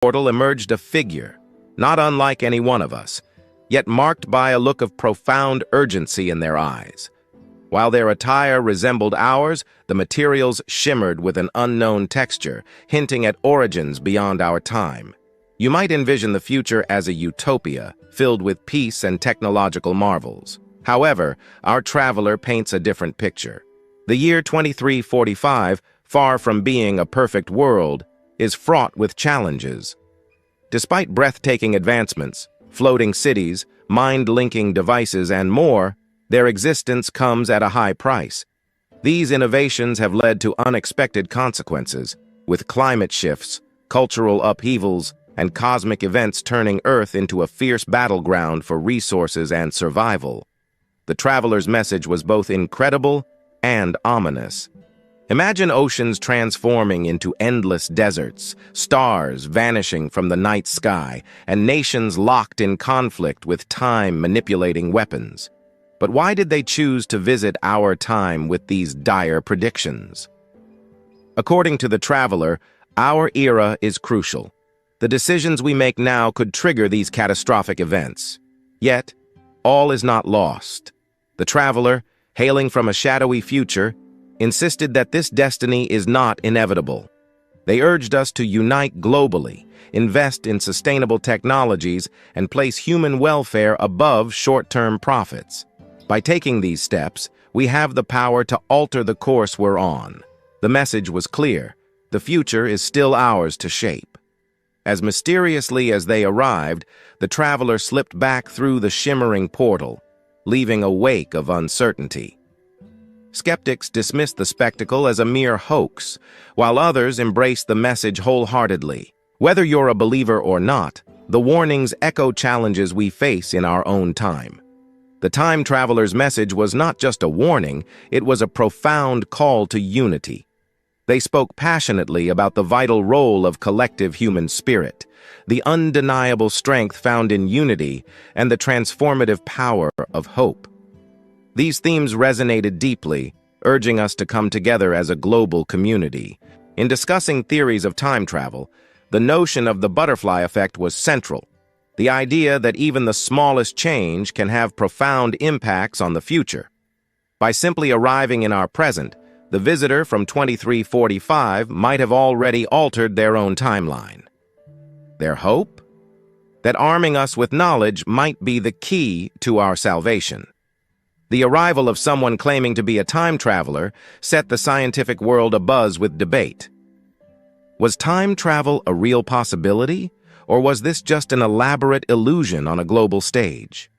portal emerged a figure, not unlike any one of us, yet marked by a look of profound urgency in their eyes. While their attire resembled ours, the materials shimmered with an unknown texture, hinting at origins beyond our time. You might envision the future as a utopia, filled with peace and technological marvels. However, our traveler paints a different picture. The year 2345, far from being a perfect world, is fraught with challenges. Despite breathtaking advancements, floating cities, mind-linking devices, and more, their existence comes at a high price. These innovations have led to unexpected consequences, with climate shifts, cultural upheavals, and cosmic events turning Earth into a fierce battleground for resources and survival. The traveler's message was both incredible and ominous. Imagine oceans transforming into endless deserts, stars vanishing from the night sky, and nations locked in conflict with time manipulating weapons. But why did they choose to visit our time with these dire predictions? According to the traveler, our era is crucial. The decisions we make now could trigger these catastrophic events. Yet, all is not lost. The traveler, hailing from a shadowy future, insisted that this destiny is not inevitable. They urged us to unite globally, invest in sustainable technologies, and place human welfare above short-term profits. By taking these steps, we have the power to alter the course we're on. The message was clear. The future is still ours to shape. As mysteriously as they arrived, the traveler slipped back through the shimmering portal, leaving a wake of uncertainty. Skeptics dismissed the spectacle as a mere hoax, while others embraced the message wholeheartedly. Whether you're a believer or not, the warnings echo challenges we face in our own time. The time traveler's message was not just a warning, it was a profound call to unity. They spoke passionately about the vital role of collective human spirit, the undeniable strength found in unity, and the transformative power of hope. These themes resonated deeply, urging us to come together as a global community. In discussing theories of time travel, the notion of the butterfly effect was central. The idea that even the smallest change can have profound impacts on the future. By simply arriving in our present, the visitor from 2345 might have already altered their own timeline. Their hope? That arming us with knowledge might be the key to our salvation. The arrival of someone claiming to be a time traveler set the scientific world abuzz with debate. Was time travel a real possibility, or was this just an elaborate illusion on a global stage?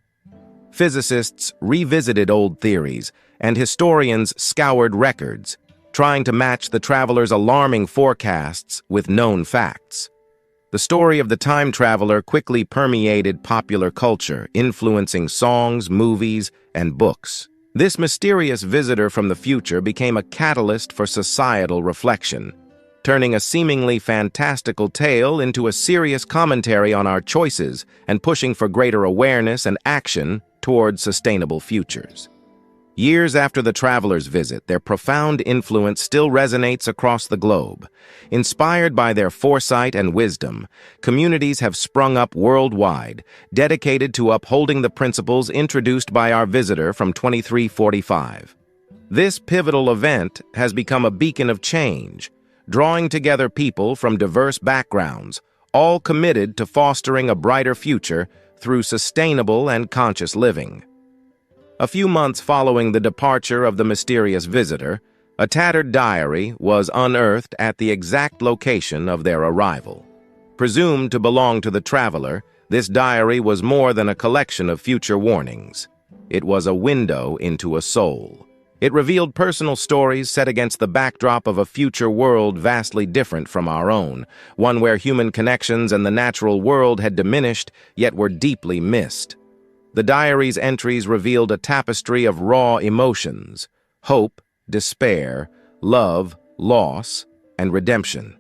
Physicists revisited old theories, and historians scoured records, trying to match the traveler's alarming forecasts with known facts. The story of the time traveler quickly permeated popular culture, influencing songs, movies, and books. This mysterious visitor from the future became a catalyst for societal reflection, turning a seemingly fantastical tale into a serious commentary on our choices and pushing for greater awareness and action toward sustainable futures. Years after the traveler's visit, their profound influence still resonates across the globe. Inspired by their foresight and wisdom, communities have sprung up worldwide, dedicated to upholding the principles introduced by our visitor from 2345. This pivotal event has become a beacon of change, drawing together people from diverse backgrounds, all committed to fostering a brighter future through sustainable and conscious living. A few months following the departure of the mysterious visitor, a tattered diary was unearthed at the exact location of their arrival. Presumed to belong to the traveler, this diary was more than a collection of future warnings. It was a window into a soul. It revealed personal stories set against the backdrop of a future world vastly different from our own, one where human connections and the natural world had diminished, yet were deeply missed. The diary's entries revealed a tapestry of raw emotions: hope, despair, love, loss, and redemption.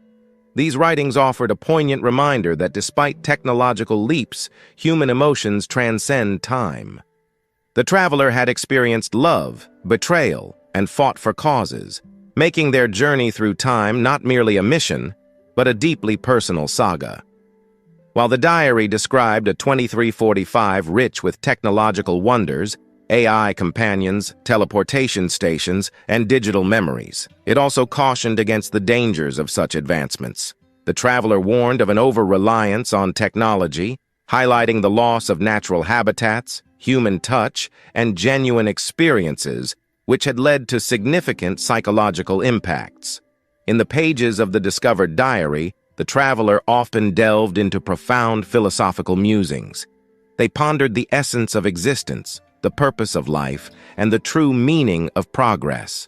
These writings offered a poignant reminder that despite technological leaps, human emotions transcend time. The traveler had experienced love, betrayal, and fought for causes, making their journey through time not merely a mission, but a deeply personal saga. While the diary described a 2345 rich with technological wonders, AI companions, teleportation stations, and digital memories, it also cautioned against the dangers of such advancements. The traveler warned of an over-reliance on technology, highlighting the loss of natural habitats, human touch, and genuine experiences, which had led to significant psychological impacts. In the pages of the discovered diary, the traveler often delved into profound philosophical musings. They pondered the essence of existence, the purpose of life, and the true meaning of progress.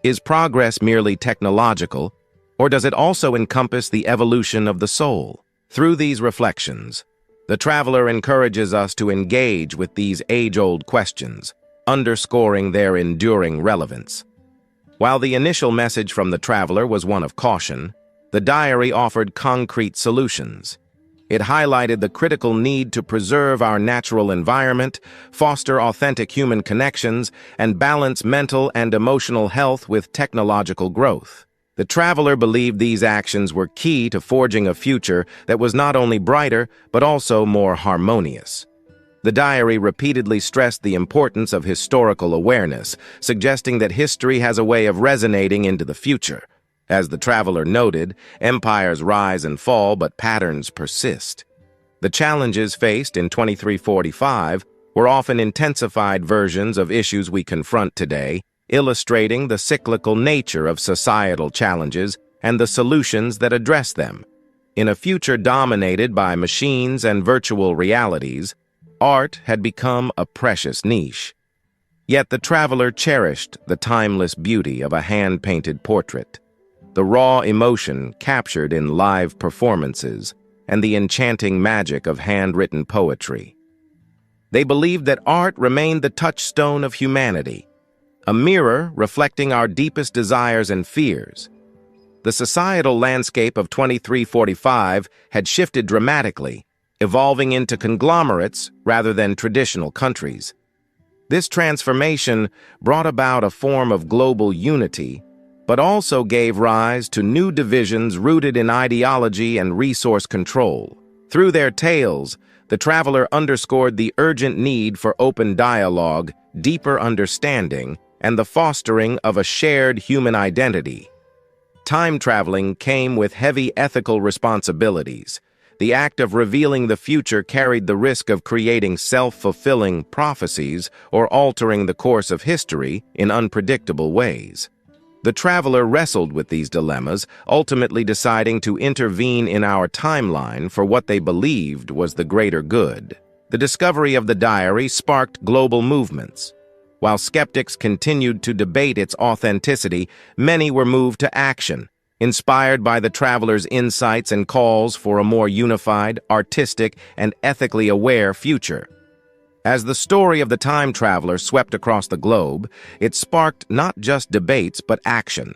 Is progress merely technological, or does it also encompass the evolution of the soul? Through these reflections, the traveler encourages us to engage with these age-old questions, underscoring their enduring relevance. While the initial message from the traveler was one of caution, the diary offered concrete solutions. It highlighted the critical need to preserve our natural environment, foster authentic human connections, and balance mental and emotional health with technological growth. The traveler believed these actions were key to forging a future that was not only brighter, but also more harmonious. The diary repeatedly stressed the importance of historical awareness, suggesting that history has a way of resonating into the future. As the traveler noted, empires rise and fall, but patterns persist. The challenges faced in 2345 were often intensified versions of issues we confront today, illustrating the cyclical nature of societal challenges and the solutions that address them. In a future dominated by machines and virtual realities, art had become a precious niche. Yet the traveler cherished the timeless beauty of a hand-painted portrait, the raw emotion captured in live performances, and the enchanting magic of handwritten poetry. They believed that art remained the touchstone of humanity, a mirror reflecting our deepest desires and fears. The societal landscape of 2345 had shifted dramatically, evolving into conglomerates rather than traditional countries. This transformation brought about a form of global unity, but also gave rise to new divisions rooted in ideology and resource control. Through their tales, the traveler underscored the urgent need for open dialogue, deeper understanding, and the fostering of a shared human identity. Time traveling came with heavy ethical responsibilities. The act of revealing the future carried the risk of creating self-fulfilling prophecies or altering the course of history in unpredictable ways. The traveler wrestled with these dilemmas, ultimately deciding to intervene in our timeline for what they believed was the greater good. The discovery of the diary sparked global movements. While skeptics continued to debate its authenticity, many were moved to action, inspired by the traveler's insights and calls for a more unified, artistic, and ethically aware future. As the story of the time traveler swept across the globe, it sparked not just debates but action.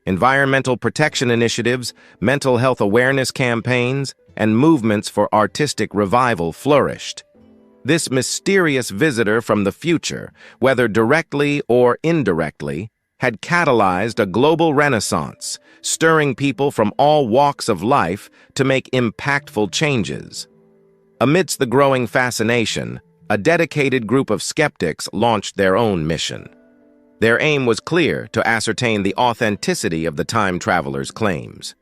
Environmental protection initiatives, mental health awareness campaigns, and movements for artistic revival flourished. This mysterious visitor from the future, whether directly or indirectly, had catalyzed a global renaissance, stirring people from all walks of life to make impactful changes. Amidst the growing fascination, a dedicated group of skeptics launched their own mission. Their aim was clear: to ascertain the authenticity of the time traveler's claims.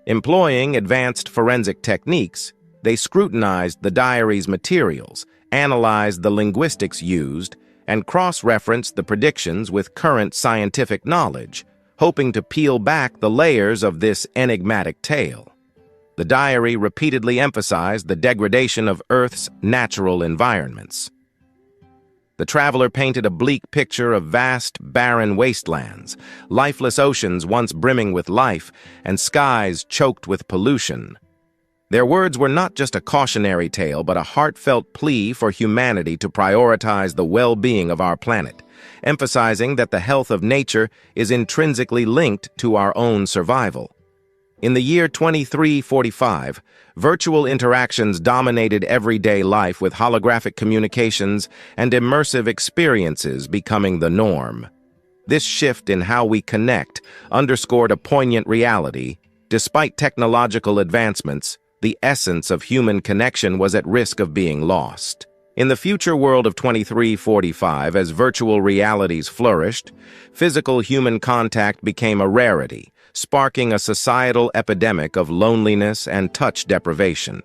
Employing advanced forensic techniques, they scrutinized the diary's materials, analyzed the linguistics used, and cross-referenced the predictions with current scientific knowledge, hoping to peel back the layers of this enigmatic tale. The diary repeatedly emphasized the degradation of Earth's natural environments. The traveler painted a bleak picture of vast, barren wastelands, lifeless oceans once brimming with life, and skies choked with pollution. Their words were not just a cautionary tale, but a heartfelt plea for humanity to prioritize the well-being of our planet, emphasizing that the health of nature is intrinsically linked to our own survival. In the year 2345, virtual interactions dominated everyday life, with holographic communications and immersive experiences becoming the norm. This shift in how we connect underscored a poignant reality. Despite technological advancements, the essence of human connection was at risk of being lost. In the future world of 2345, as virtual realities flourished, physical human contact became a rarity, sparking a societal epidemic of loneliness and touch deprivation.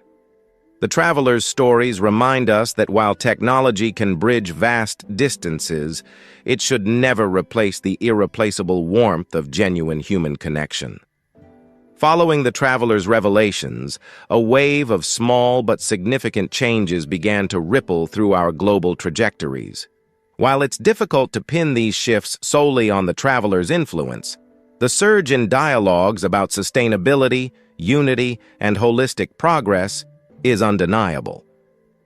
The travelers' stories remind us that while technology can bridge vast distances, it should never replace the irreplaceable warmth of genuine human connection. Following the travelers' revelations, a wave of small but significant changes began to ripple through our global trajectories. While it's difficult to pin these shifts solely on the travelers' influence, the surge in dialogues about sustainability, unity, and holistic progress is undeniable.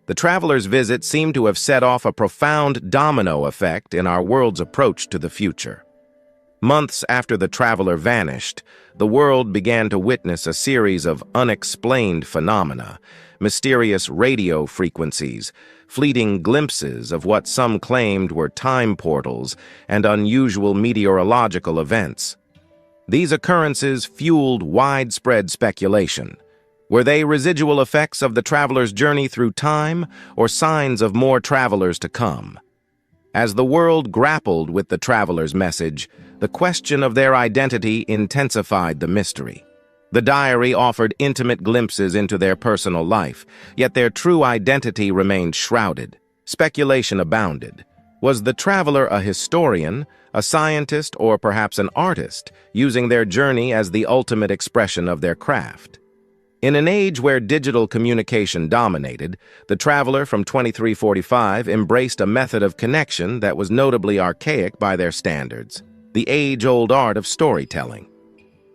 The travelers' visit seemed to have set off a profound domino effect in our world's approach to the future. Months after the traveler vanished, the world began to witness a series of unexplained phenomena, mysterious radio frequencies, fleeting glimpses of what some claimed were time portals, and unusual meteorological events. These occurrences fueled widespread speculation. Were they residual effects of the traveler's journey through time, or signs of more travelers to come? As the world grappled with the traveler's message, the question of their identity intensified the mystery. The diary offered intimate glimpses into their personal life, yet their true identity remained shrouded. Speculation abounded. Was the traveler a historian, a scientist, or perhaps an artist, using their journey as the ultimate expression of their craft? In an age where digital communication dominated, the traveler from 2345 embraced a method of connection that was notably archaic by their standards, the age-old art of storytelling.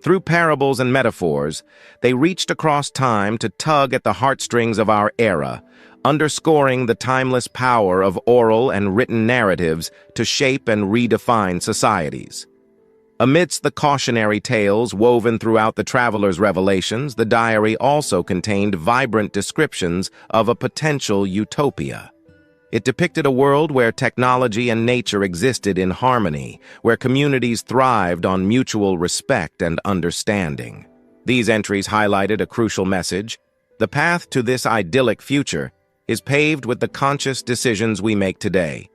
Through parables and metaphors, they reached across time to tug at the heartstrings of our era, underscoring the timeless power of oral and written narratives to shape and redefine societies. Amidst the cautionary tales woven throughout the traveler's revelations, the diary also contained vibrant descriptions of a potential utopia. It depicted a world where technology and nature existed in harmony, where communities thrived on mutual respect and understanding. These entries highlighted a crucial message: the path to this idyllic future is paved with the conscious decisions we make today.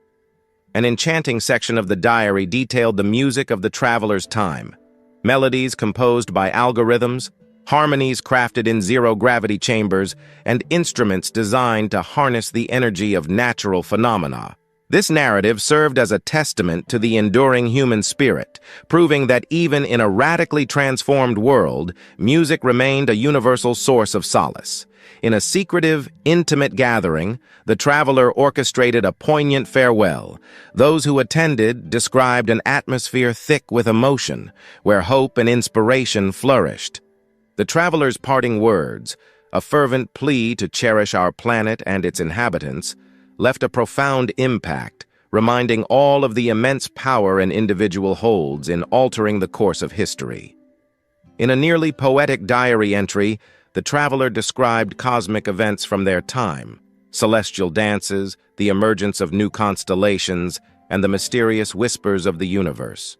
An enchanting section of the diary detailed the music of the traveler's time. Melodies composed by algorithms, harmonies crafted in zero-gravity chambers, and instruments designed to harness the energy of natural phenomena. This narrative served as a testament to the enduring human spirit, proving that even in a radically transformed world, music remained a universal source of solace. In a secretive, intimate gathering, the traveler orchestrated a poignant farewell. Those who attended described an atmosphere thick with emotion, where hope and inspiration flourished. The traveler's parting words, a fervent plea to cherish our planet and its inhabitants, left a profound impact, reminding all of the immense power an individual holds in altering the course of history. In a nearly poetic diary entry, the traveler described cosmic events from their time: celestial dances, the emergence of new constellations, and the mysterious whispers of the universe.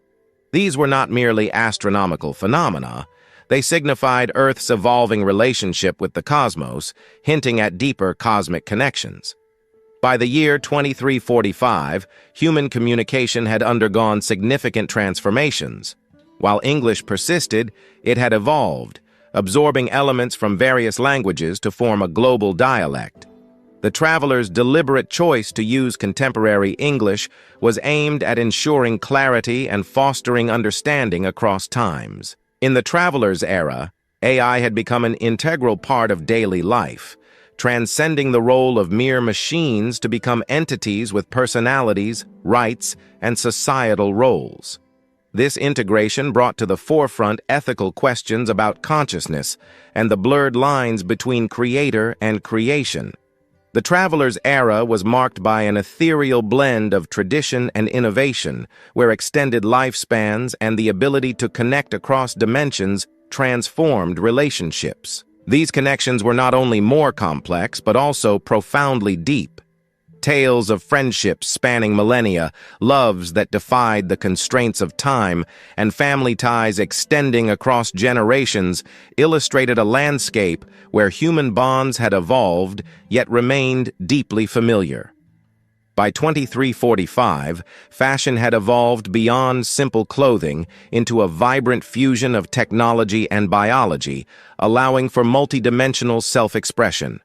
These were not merely astronomical phenomena. They signified Earth's evolving relationship with the cosmos, hinting at deeper cosmic connections. By the year 2345, human communication had undergone significant transformations. While English persisted, it had evolved, absorbing elements from various languages to form a global dialect. The traveler's deliberate choice to use contemporary English was aimed at ensuring clarity and fostering understanding across times. In the traveler's era, AI had become an integral part of daily life, transcending the role of mere machines to become entities with personalities, rights, and societal roles. This integration brought to the forefront ethical questions about consciousness and the blurred lines between creator and creation. The traveler's era was marked by an ethereal blend of tradition and innovation, where extended lifespans and the ability to connect across dimensions transformed relationships. These connections were not only more complex, but also profoundly deep. Tales of friendships spanning millennia, loves that defied the constraints of time, and family ties extending across generations illustrated a landscape where human bonds had evolved yet remained deeply familiar. By 2345, fashion had evolved beyond simple clothing into a vibrant fusion of technology and biology, allowing for multidimensional self-expression.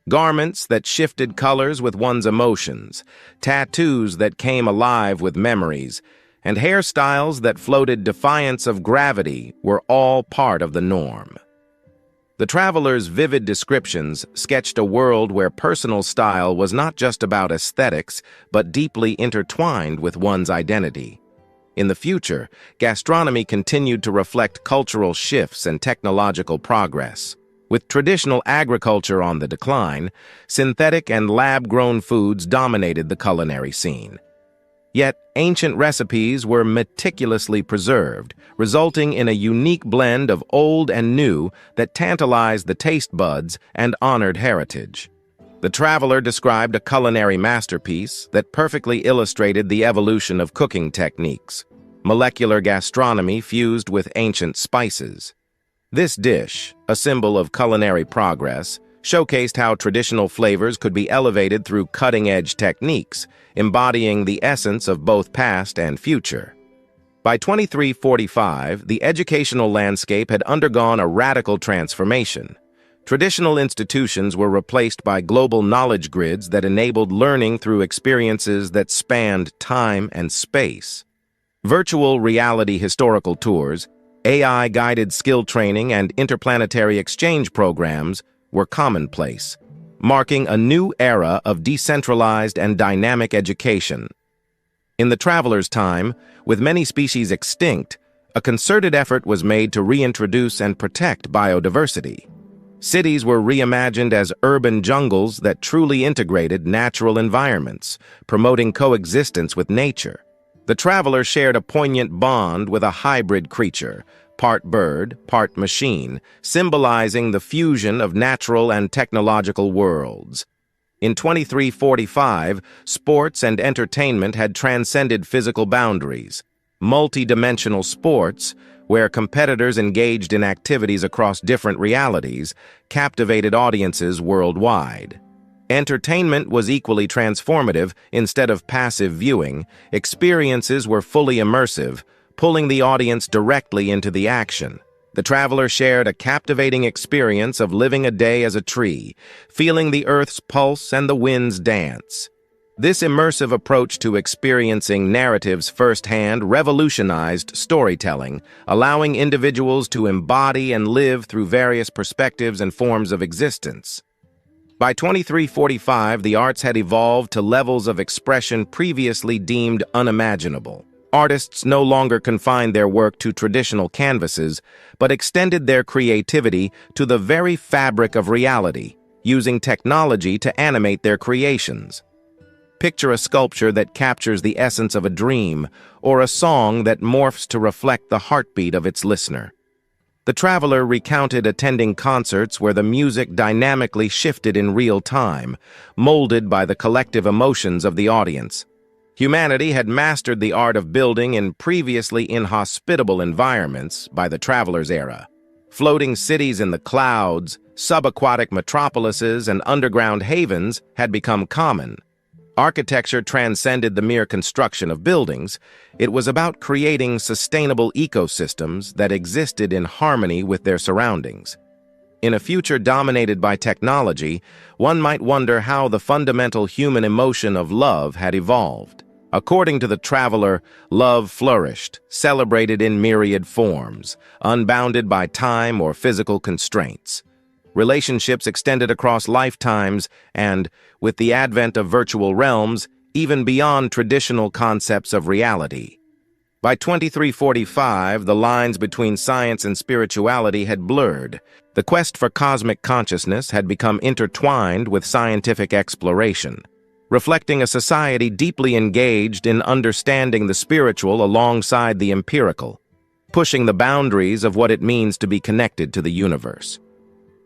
Garments that shifted colors with one's emotions, tattoos that came alive with memories, and hairstyles that floated defiance of gravity were all part of the norm. The traveler's vivid descriptions sketched a world where personal style was not just about aesthetics, but deeply intertwined with one's identity. In the future, gastronomy continued to reflect cultural shifts and technological progress. With traditional agriculture on the decline, synthetic and lab-grown foods dominated the culinary scene. Yet, ancient recipes were meticulously preserved, resulting in a unique blend of old and new that tantalized the taste buds and honored heritage. The traveler described a culinary masterpiece that perfectly illustrated the evolution of cooking techniques, molecular gastronomy fused with ancient spices. This dish, a symbol of culinary progress, showcased how traditional flavors could be elevated through cutting-edge techniques, embodying the essence of both past and future. By 2345, the educational landscape had undergone a radical transformation. Traditional institutions were replaced by global knowledge grids that enabled learning through experiences that spanned time and space. Virtual reality historical tours, AI-guided skill training, and interplanetary exchange programs were commonplace, marking a new era of decentralized and dynamic education. In the traveler's time, with many species extinct, a concerted effort was made to reintroduce and protect biodiversity. Cities were reimagined as urban jungles that truly integrated natural environments, promoting coexistence with nature. The traveler shared a poignant bond with a hybrid creature, part bird, part machine, symbolizing the fusion of natural and technological worlds. In 2345, sports and entertainment had transcended physical boundaries. Multi-dimensional sports, where competitors engaged in activities across different realities, captivated audiences worldwide. Entertainment was equally transformative. Instead of passive viewing, experiences were fully immersive, pulling the audience directly into the action. The traveler shared a captivating experience of living a day as a tree, feeling the earth's pulse and the wind's dance. This immersive approach to experiencing narratives firsthand revolutionized storytelling, allowing individuals to embody and live through various perspectives and forms of existence. By 2345, the arts had evolved to levels of expression previously deemed unimaginable. Artists no longer confined their work to traditional canvases, but extended their creativity to the very fabric of reality, using technology to animate their creations. Picture a sculpture that captures the essence of a dream, or a song that morphs to reflect the heartbeat of its listener. The traveler recounted attending concerts where the music dynamically shifted in real time, molded by the collective emotions of the audience. Humanity had mastered the art of building in previously inhospitable environments by the traveler's era. Floating cities in the clouds, subaquatic metropolises, and underground havens had become common. Architecture transcended the mere construction of buildings. It was about creating sustainable ecosystems that existed in harmony with their surroundings. In a future dominated by technology, one might wonder how the fundamental human emotion of love had evolved. According to the traveler, love flourished, celebrated in myriad forms, unbounded by time or physical constraints. Relationships extended across lifetimes and, with the advent of virtual realms, even beyond traditional concepts of reality. By 2345, the lines between science and spirituality had blurred. The quest for cosmic consciousness had become intertwined with scientific exploration, reflecting a society deeply engaged in understanding the spiritual alongside the empirical, pushing the boundaries of what it means to be connected to the universe.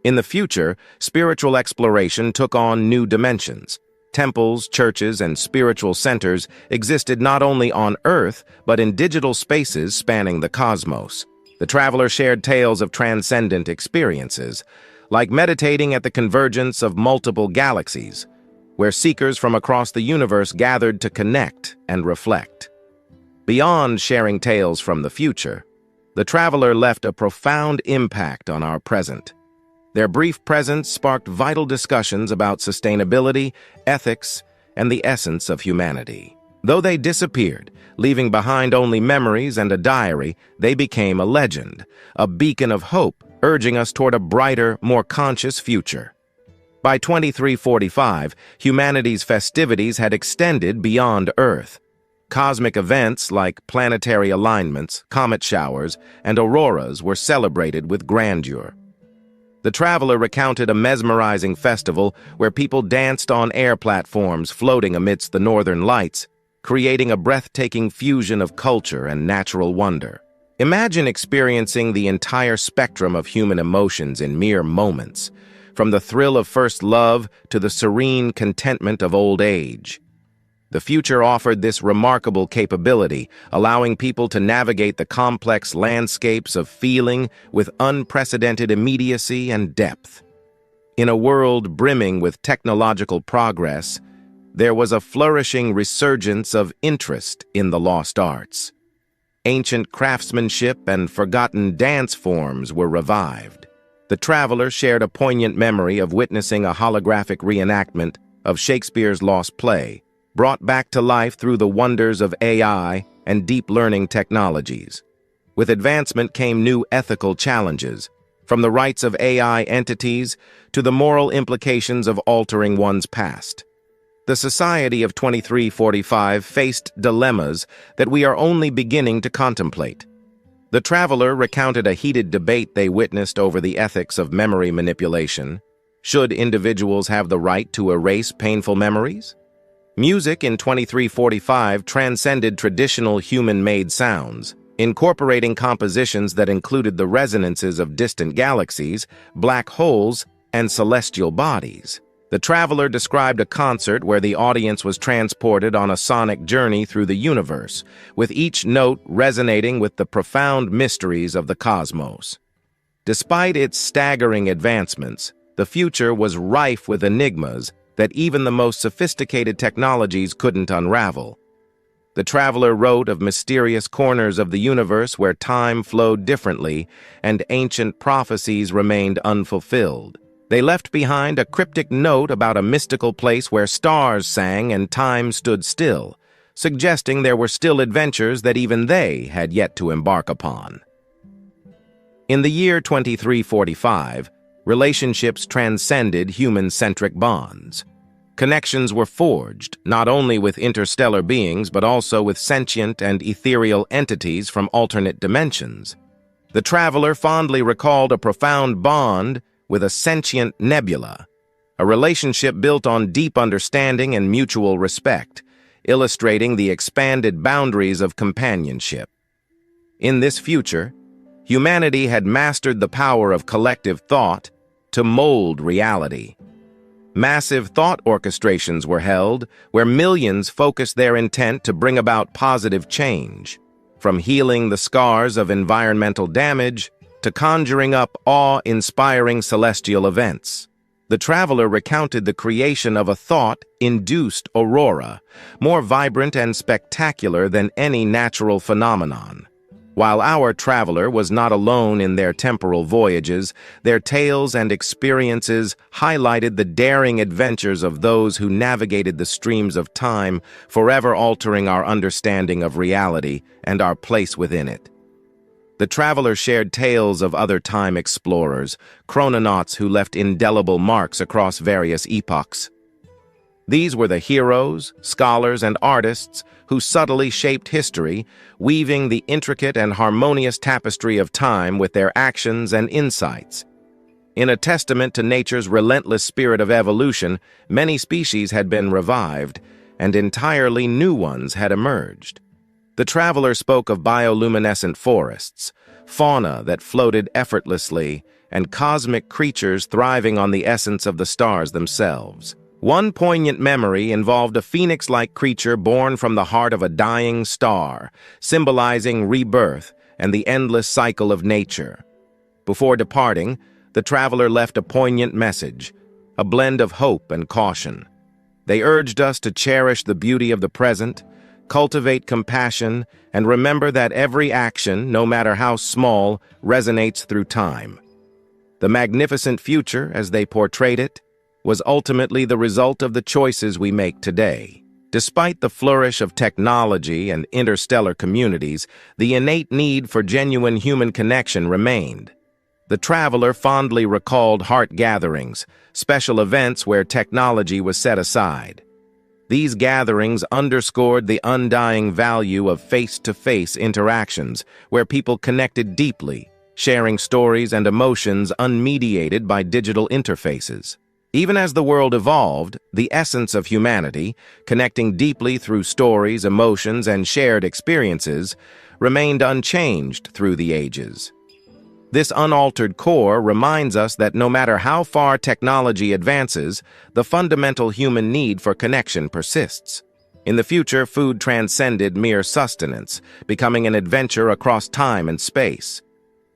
In the future, spiritual exploration took on new dimensions. Temples, churches, and spiritual centers existed not only on Earth, but in digital spaces spanning the cosmos. The traveler shared tales of transcendent experiences, like meditating at the convergence of multiple galaxies, where seekers from across the universe gathered to connect and reflect. Beyond sharing tales from the future, the traveler left a profound impact on our present. Their brief presence sparked vital discussions about sustainability, ethics, and the essence of humanity. Though they disappeared, leaving behind only memories and a diary, they became a legend, a beacon of hope, urging us toward a brighter, more conscious future. By 2345, humanity's festivities had extended beyond Earth. Cosmic events like planetary alignments, comet showers, and auroras were celebrated with grandeur. The traveler recounted a mesmerizing festival where people danced on air platforms floating amidst the northern lights, creating a breathtaking fusion of culture and natural wonder. Imagine experiencing the entire spectrum of human emotions in mere moments, from the thrill of first love to the serene contentment of old age. The future offered this remarkable capability, allowing people to navigate the complex landscapes of feeling with unprecedented immediacy and depth. In a world brimming with technological progress, there was a flourishing resurgence of interest in the lost arts. Ancient craftsmanship and forgotten dance forms were revived. The traveler shared a poignant memory of witnessing a holographic reenactment of Shakespeare's lost play, brought back to life through the wonders of AI and deep learning technologies. With advancement came new ethical challenges, from the rights of AI entities to the moral implications of altering one's past. The society of 2345 faced dilemmas that we are only beginning to contemplate. The traveler recounted a heated debate they witnessed over the ethics of memory manipulation. Should individuals have the right to erase painful memories? Music in 2345 transcended traditional human-made sounds, incorporating compositions that included the resonances of distant galaxies, black holes, and celestial bodies. The traveler described a concert where the audience was transported on a sonic journey through the universe, with each note resonating with the profound mysteries of the cosmos. Despite its staggering advancements, the future was rife with enigmas that even the most sophisticated technologies couldn't unravel. The traveler wrote of mysterious corners of the universe where time flowed differently and ancient prophecies remained unfulfilled. They left behind a cryptic note about a mystical place where stars sang and time stood still, suggesting there were still adventures that even they had yet to embark upon. In the year 2345, relationships transcended human-centric bonds. Connections were forged, not only with interstellar beings, but also with sentient and ethereal entities from alternate dimensions. The traveler fondly recalled a profound bond with a sentient nebula, a relationship built on deep understanding and mutual respect, illustrating the expanded boundaries of companionship. In this future, humanity had mastered the power of collective thought to mold reality. Massive thought orchestrations were held, where millions focused their intent to bring about positive change, from healing the scars of environmental damage to conjuring up awe-inspiring celestial events. The traveler recounted the creation of a thought-induced aurora, more vibrant and spectacular than any natural phenomenon. While our traveler was not alone in their temporal voyages, their tales and experiences highlighted the daring adventures of those who navigated the streams of time, forever altering our understanding of reality and our place within it. The traveler shared tales of other time explorers, chrononauts who left indelible marks across various epochs. These were the heroes, scholars, and artists who subtly shaped history, weaving the intricate and harmonious tapestry of time with their actions and insights. In a testament to nature's relentless spirit of evolution, many species had been revived, and entirely new ones had emerged. The traveler spoke of bioluminescent forests, fauna that floated effortlessly, and cosmic creatures thriving on the essence of the stars themselves. One poignant memory involved a phoenix-like creature born from the heart of a dying star, symbolizing rebirth and the endless cycle of nature. Before departing, the traveler left a poignant message, a blend of hope and caution. They urged us to cherish the beauty of the present, cultivate compassion, and remember that every action, no matter how small, resonates through time. The magnificent future, as they portrayed it, was ultimately the result of the choices we make today. Despite the flourish of technology and interstellar communities, the innate need for genuine human connection remained. The traveler fondly recalled heart gatherings, special events where technology was set aside. These gatherings underscored the undying value of face-to-face interactions, where people connected deeply, sharing stories and emotions unmediated by digital interfaces. Even as the world evolved, the essence of humanity, connecting deeply through stories, emotions, and shared experiences, remained unchanged through the ages. This unaltered core reminds us that no matter how far technology advances, the fundamental human need for connection persists. In the future, food transcended mere sustenance, becoming an adventure across time and space.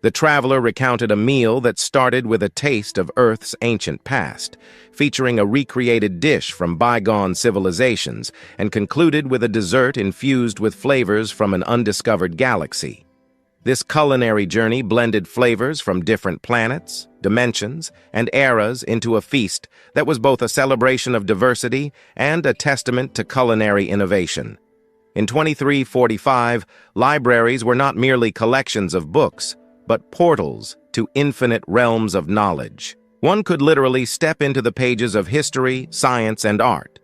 The traveler recounted a meal that started with a taste of Earth's ancient past, featuring a recreated dish from bygone civilizations, and concluded with a dessert infused with flavors from an undiscovered galaxy. This culinary journey blended flavors from different planets, dimensions, and eras into a feast that was both a celebration of diversity and a testament to culinary innovation. In 2345, libraries were not merely collections of books, but portals to infinite realms of knowledge. One could literally step into the pages of history, science, and art.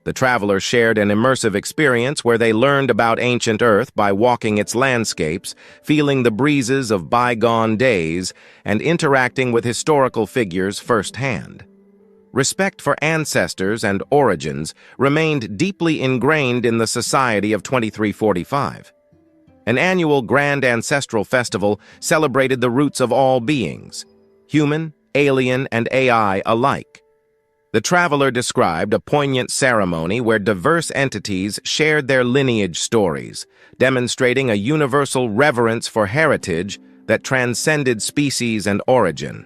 The travelers shared an immersive experience where they learned about ancient Earth by walking its landscapes, feeling the breezes of bygone days, and interacting with historical figures firsthand. Respect for ancestors and origins remained deeply ingrained in the society of 2345. An annual grand ancestral festival celebrated the roots of all beings, human, alien, and AI alike. The traveler described a poignant ceremony where diverse entities shared their lineage stories, demonstrating a universal reverence for heritage that transcended species and origin.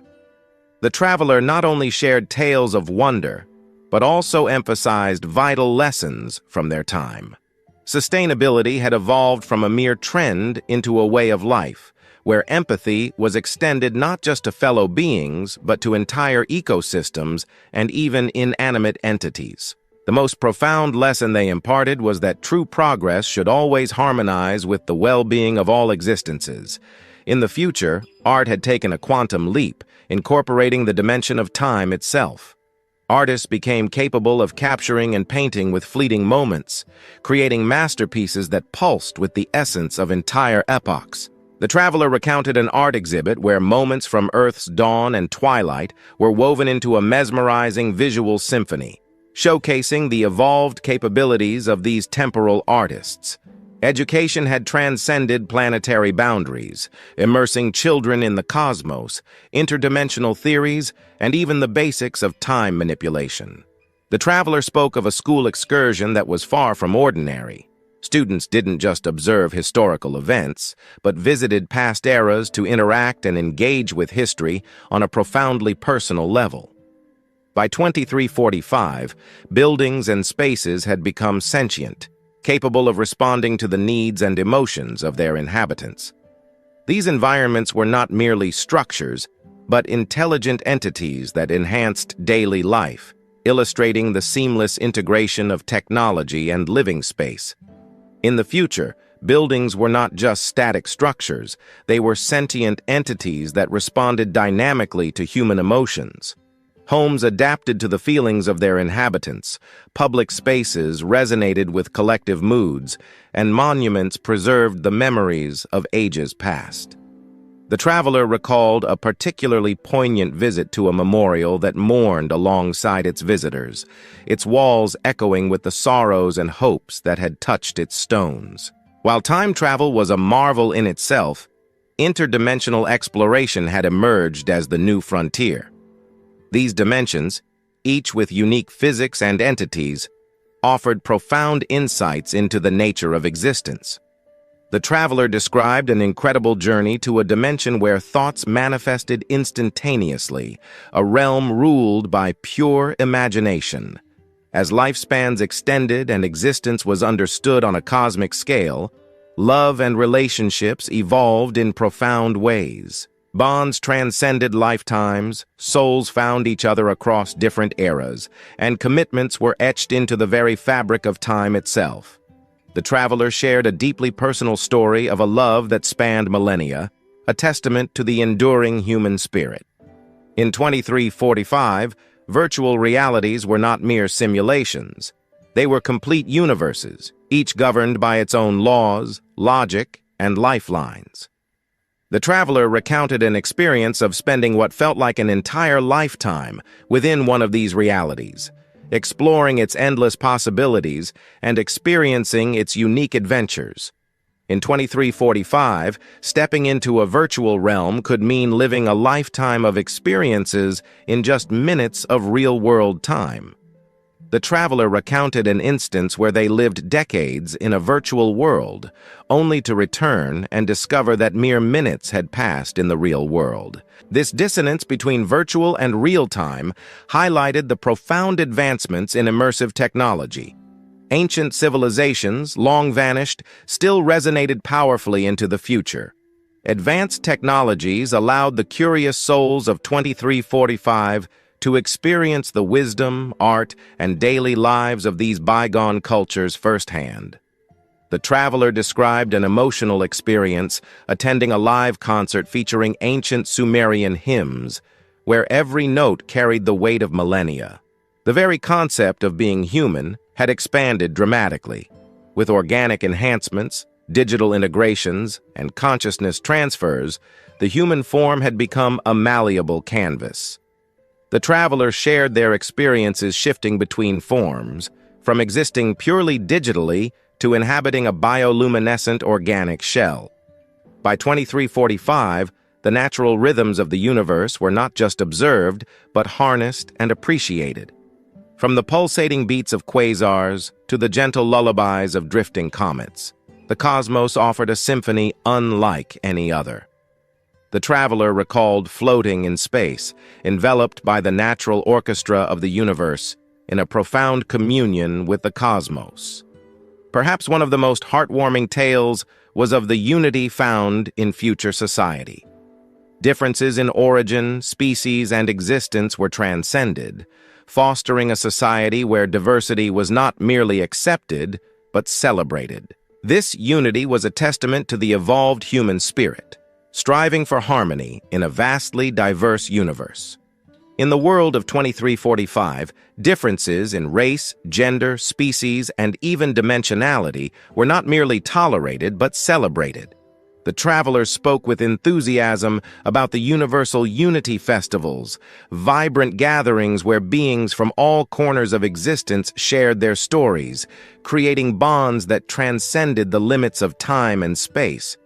The traveler not only shared tales of wonder, but also emphasized vital lessons from their time. Sustainability had evolved from a mere trend into a way of life, where empathy was extended not just to fellow beings, but to entire ecosystems and even inanimate entities. The most profound lesson they imparted was that true progress should always harmonize with the well-being of all existences. In the future, art had taken a quantum leap, incorporating the dimension of time itself. Artists became capable of capturing and painting with fleeting moments, creating masterpieces that pulsed with the essence of entire epochs. The traveler recounted an art exhibit where moments from Earth's dawn and twilight were woven into a mesmerizing visual symphony, showcasing the evolved capabilities of these temporal artists. Education had transcended planetary boundaries, immersing children in the cosmos, interdimensional theories, and even the basics of time manipulation. The traveler spoke of a school excursion that was far from ordinary. Students didn't just observe historical events, but visited past eras to interact and engage with history on a profoundly personal level. By 2345, buildings and spaces had become sentient, capable of responding to the needs and emotions of their inhabitants. These environments were not merely structures, but intelligent entities that enhanced daily life, illustrating the seamless integration of technology and living space. In the future, buildings were not just static structures, they were sentient entities that responded dynamically to human emotions. Homes adapted to the feelings of their inhabitants, public spaces resonated with collective moods, and monuments preserved the memories of ages past. The traveler recalled a particularly poignant visit to a memorial that mourned alongside its visitors, its walls echoing with the sorrows and hopes that had touched its stones. While time travel was a marvel in itself, interdimensional exploration had emerged as the new frontier. These dimensions, each with unique physics and entities, offered profound insights into the nature of existence. The traveler described an incredible journey to a dimension where thoughts manifested instantaneously, a realm ruled by pure imagination. As lifespans extended and existence was understood on a cosmic scale, love and relationships evolved in profound ways. Bonds transcended lifetimes, souls found each other across different eras, and commitments were etched into the very fabric of time itself. The traveler shared a deeply personal story of a love that spanned millennia, a testament to the enduring human spirit. In 2345, virtual realities were not mere simulations. They were complete universes, each governed by its own laws, logic, and lifelines. The traveler recounted an experience of spending what felt like an entire lifetime within one of these realities, exploring its endless possibilities and experiencing its unique adventures. In 2345, stepping into a virtual realm could mean living a lifetime of experiences in just minutes of real-world time. The traveler recounted an instance where they lived decades in a virtual world, only to return and discover that mere minutes had passed in the real world. This dissonance between virtual and real time highlighted the profound advancements in immersive technology. Ancient civilizations, long vanished, still resonated powerfully into the future. Advanced technologies allowed the curious souls of 2345 to experience the wisdom, art, and daily lives of these bygone cultures firsthand. The traveler described an emotional experience attending a live concert featuring ancient Sumerian hymns, where every note carried the weight of millennia. The very concept of being human had expanded dramatically. With organic enhancements, digital integrations, and consciousness transfers, the human form had become a malleable canvas. The travelers shared their experiences shifting between forms, from existing purely digitally to inhabiting a bioluminescent organic shell. By 2345, the natural rhythms of the universe were not just observed, but harnessed and appreciated. From the pulsating beats of quasars to the gentle lullabies of drifting comets, the cosmos offered a symphony unlike any other. The traveler recalled floating in space, enveloped by the natural orchestra of the universe, in a profound communion with the cosmos. Perhaps one of the most heartwarming tales was of the unity found in future society. Differences in origin, species, and existence were transcended, fostering a society where diversity was not merely accepted, but celebrated. This unity was a testament to the evolved human spirit, striving for harmony in a vastly diverse universe. In the world of 2345, differences in race, gender, species, and even dimensionality were not merely tolerated but celebrated. The travelers spoke with enthusiasm about the universal unity festivals, vibrant gatherings where beings from all corners of existence shared their stories, creating bonds that transcended the limits of time and space.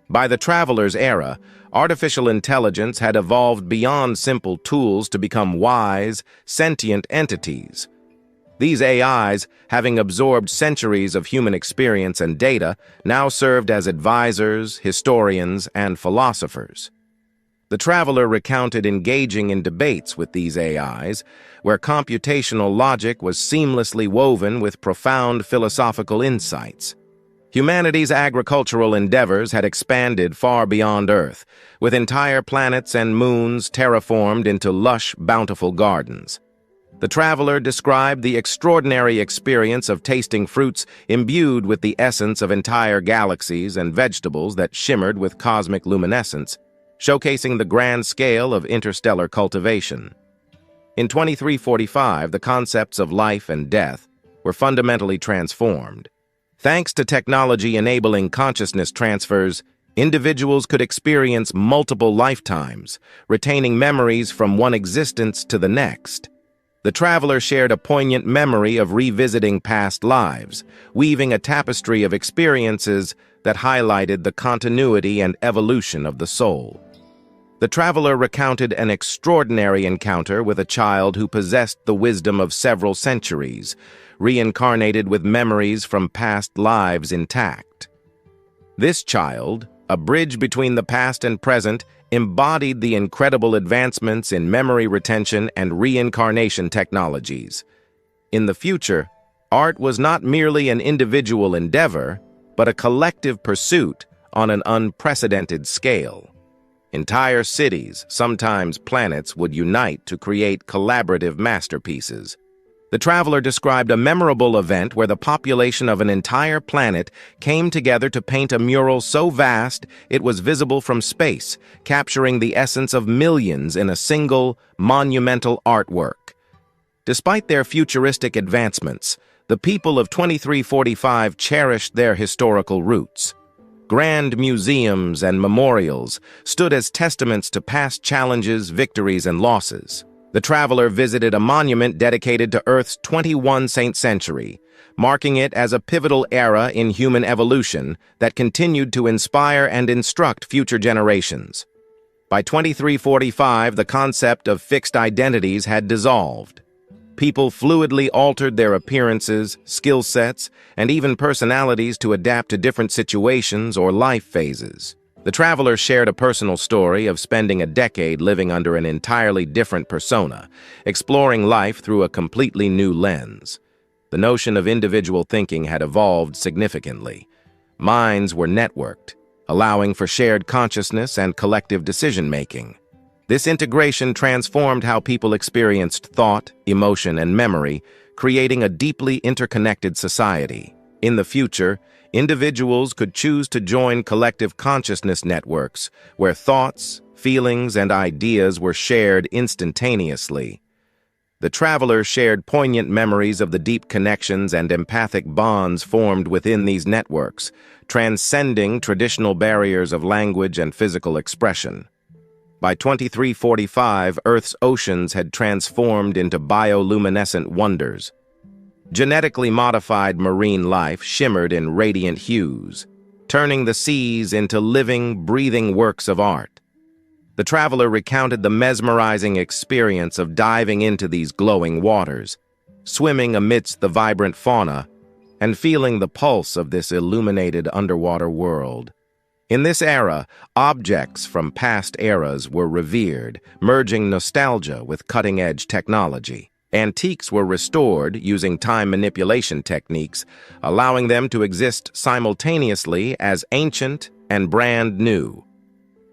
By the travelers' era, artificial intelligence had evolved beyond simple tools to become wise, sentient entities. These AIs, having absorbed centuries of human experience and data, now served as advisors, historians, and philosophers. The traveler recounted engaging in debates with these AIs, where computational logic was seamlessly woven with profound philosophical insights. Humanity's agricultural endeavors had expanded far beyond Earth, with entire planets and moons terraformed into lush, bountiful gardens. The traveler described the extraordinary experience of tasting fruits imbued with the essence of entire galaxies and vegetables that shimmered with cosmic luminescence, showcasing the grand scale of interstellar cultivation. In 2345, the concepts of life and death were fundamentally transformed. Thanks to technology enabling consciousness transfers, individuals could experience multiple lifetimes, retaining memories from one existence to the next. The traveler shared a poignant memory of revisiting past lives, weaving a tapestry of experiences that highlighted the continuity and evolution of the soul. The traveler recounted an extraordinary encounter with a child who possessed the wisdom of several centuries, reincarnated with memories from past lives intact. This child, a bridge between the past and present, embodied the incredible advancements in memory retention and reincarnation technologies. In the future, art was not merely an individual endeavor, but a collective pursuit on an unprecedented scale. Entire cities, sometimes planets, would unite to create collaborative masterpieces. The traveler described a memorable event where the population of an entire planet came together to paint a mural so vast it was visible from space, capturing the essence of millions in a single, monumental artwork. Despite their futuristic advancements, the people of 2345 cherished their historical roots. Grand museums and memorials stood as testaments to past challenges, victories, and losses. The traveler visited a monument dedicated to Earth's 21st century, marking it as a pivotal era in human evolution that continued to inspire and instruct future generations. By 2345, the concept of fixed identities had dissolved. People fluidly altered their appearances, skill sets, and even personalities to adapt to different situations or life phases. The traveler shared a personal story of spending a decade living under an entirely different persona, exploring life through a completely new lens. The notion of individual thinking had evolved significantly. Minds were networked, allowing for shared consciousness and collective decision-making. This integration transformed how people experienced thought, emotion, and memory, creating a deeply interconnected society. In the future, individuals could choose to join collective consciousness networks where thoughts, feelings, and ideas were shared instantaneously. The traveler shared poignant memories of the deep connections and empathic bonds formed within these networks, transcending traditional barriers of language and physical expression. By 2345, Earth's oceans had transformed into bioluminescent wonders. Genetically modified marine life shimmered in radiant hues, turning the seas into living, breathing works of art. The traveler recounted the mesmerizing experience of diving into these glowing waters, swimming amidst the vibrant fauna, and feeling the pulse of this illuminated underwater world. In this era, objects from past eras were revered, merging nostalgia with cutting-edge technology. Antiques were restored using time manipulation techniques, allowing them to exist simultaneously as ancient and brand new.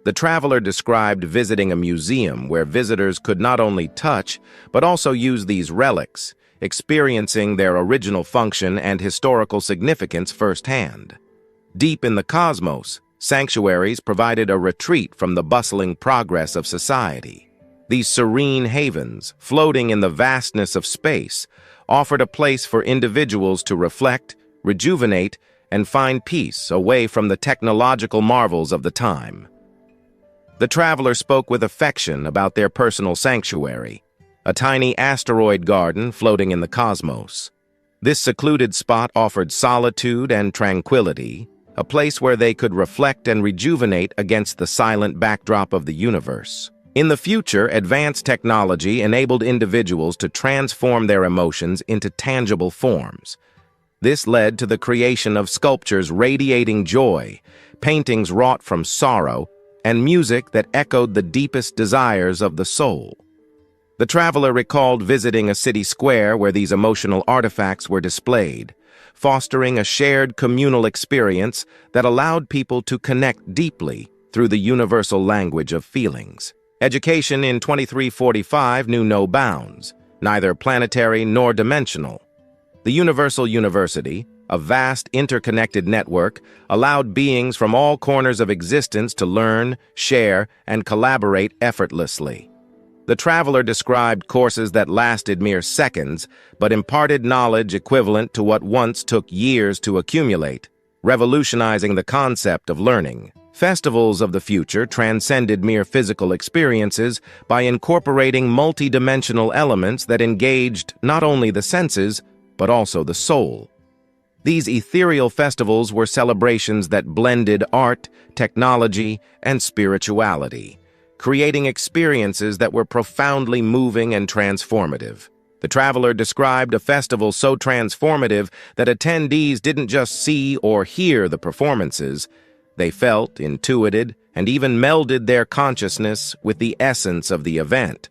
The traveler described visiting a museum where visitors could not only touch, but also use these relics, experiencing their original function and historical significance firsthand. Deep in the cosmos, sanctuaries provided a retreat from the bustling progress of society. These serene havens, floating in the vastness of space, offered a place for individuals to reflect, rejuvenate, and find peace away from the technological marvels of the time. The traveler spoke with affection about their personal sanctuary, a tiny asteroid garden floating in the cosmos. This secluded spot offered solitude and tranquility, a place where they could reflect and rejuvenate against the silent backdrop of the universe. In the future, advanced technology enabled individuals to transform their emotions into tangible forms. This led to the creation of sculptures radiating joy, paintings wrought from sorrow, and music that echoed the deepest desires of the soul. The traveler recalled visiting a city square where these emotional artifacts were displayed, fostering a shared communal experience that allowed people to connect deeply through the universal language of feelings. Education in 2345 knew no bounds, neither planetary nor dimensional. The Universal University, a vast interconnected network, allowed beings from all corners of existence to learn, share, and collaborate effortlessly. The traveler described courses that lasted mere seconds, but imparted knowledge equivalent to what once took years to accumulate, revolutionizing the concept of learning. Festivals of the future transcended mere physical experiences by incorporating multidimensional elements that engaged not only the senses, but also the soul. These ethereal festivals were celebrations that blended art, technology, and spirituality, creating experiences that were profoundly moving and transformative. The traveler described a festival so transformative that attendees didn't just see or hear the performances, they felt, intuited, and even melded their consciousness with the essence of the event.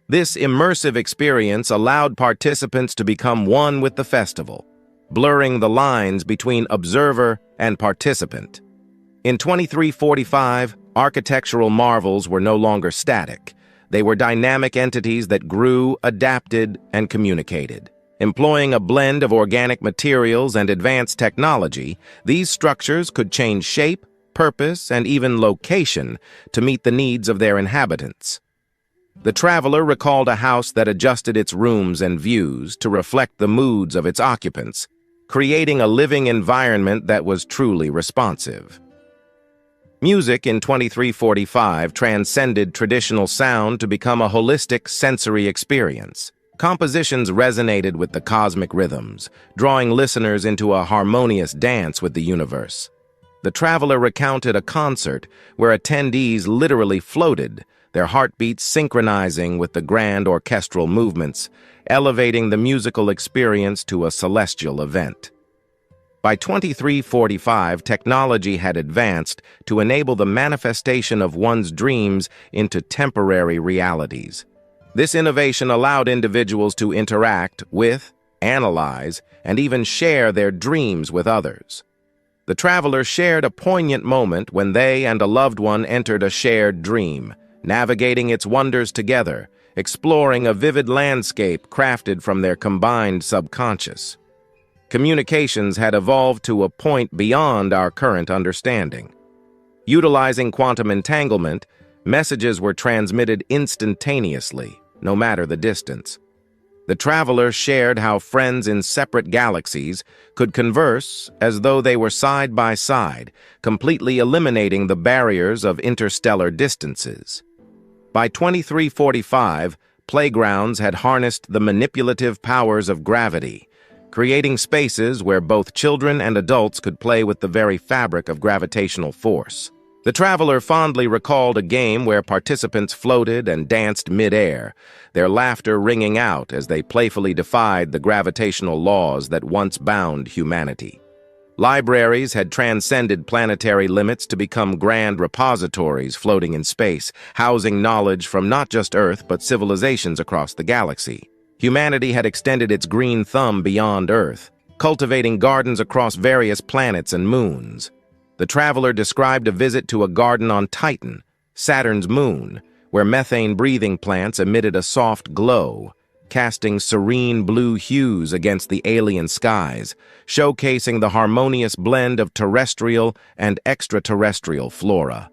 This immersive experience allowed participants to become one with the festival, blurring the lines between observer and participant. In 2345, architectural marvels were no longer static. They were dynamic entities that grew, adapted, and communicated. Employing a blend of organic materials and advanced technology, these structures could change shape, purpose, and even location to meet the needs of their inhabitants. The traveler recalled a house that adjusted its rooms and views to reflect the moods of its occupants, creating a living environment that was truly responsive. Music in 2345 transcended traditional sound to become a holistic sensory experience. Compositions resonated with the cosmic rhythms, drawing listeners into a harmonious dance with the universe. The traveler recounted a concert where attendees literally floated, their heartbeats synchronizing with the grand orchestral movements, elevating the musical experience to a celestial event. By 2345, technology had advanced to enable the manifestation of one's dreams into temporary realities. This innovation allowed individuals to interact with, analyze, and even share their dreams with others. The traveler shared a poignant moment when they and a loved one entered a shared dream, navigating its wonders together, exploring a vivid landscape crafted from their combined subconscious. Communications had evolved to a point beyond our current understanding. Utilizing quantum entanglement, messages were transmitted instantaneously, no matter the distance. The traveler shared how friends in separate galaxies could converse as though they were side by side, completely eliminating the barriers of interstellar distances. By 2345, playgrounds had harnessed the manipulative powers of gravity, creating spaces where both children and adults could play with the very fabric of gravitational force. The traveler fondly recalled a game where participants floated and danced mid-air, their laughter ringing out as they playfully defied the gravitational laws that once bound humanity. Libraries had transcended planetary limits to become grand repositories floating in space, housing knowledge from not just Earth but civilizations across the galaxy. Humanity had extended its green thumb beyond Earth, cultivating gardens across various planets and moons. The traveler described a visit to a garden on Titan, Saturn's moon, where methane-breathing plants emitted a soft glow, casting serene blue hues against the alien skies, showcasing the harmonious blend of terrestrial and extraterrestrial flora.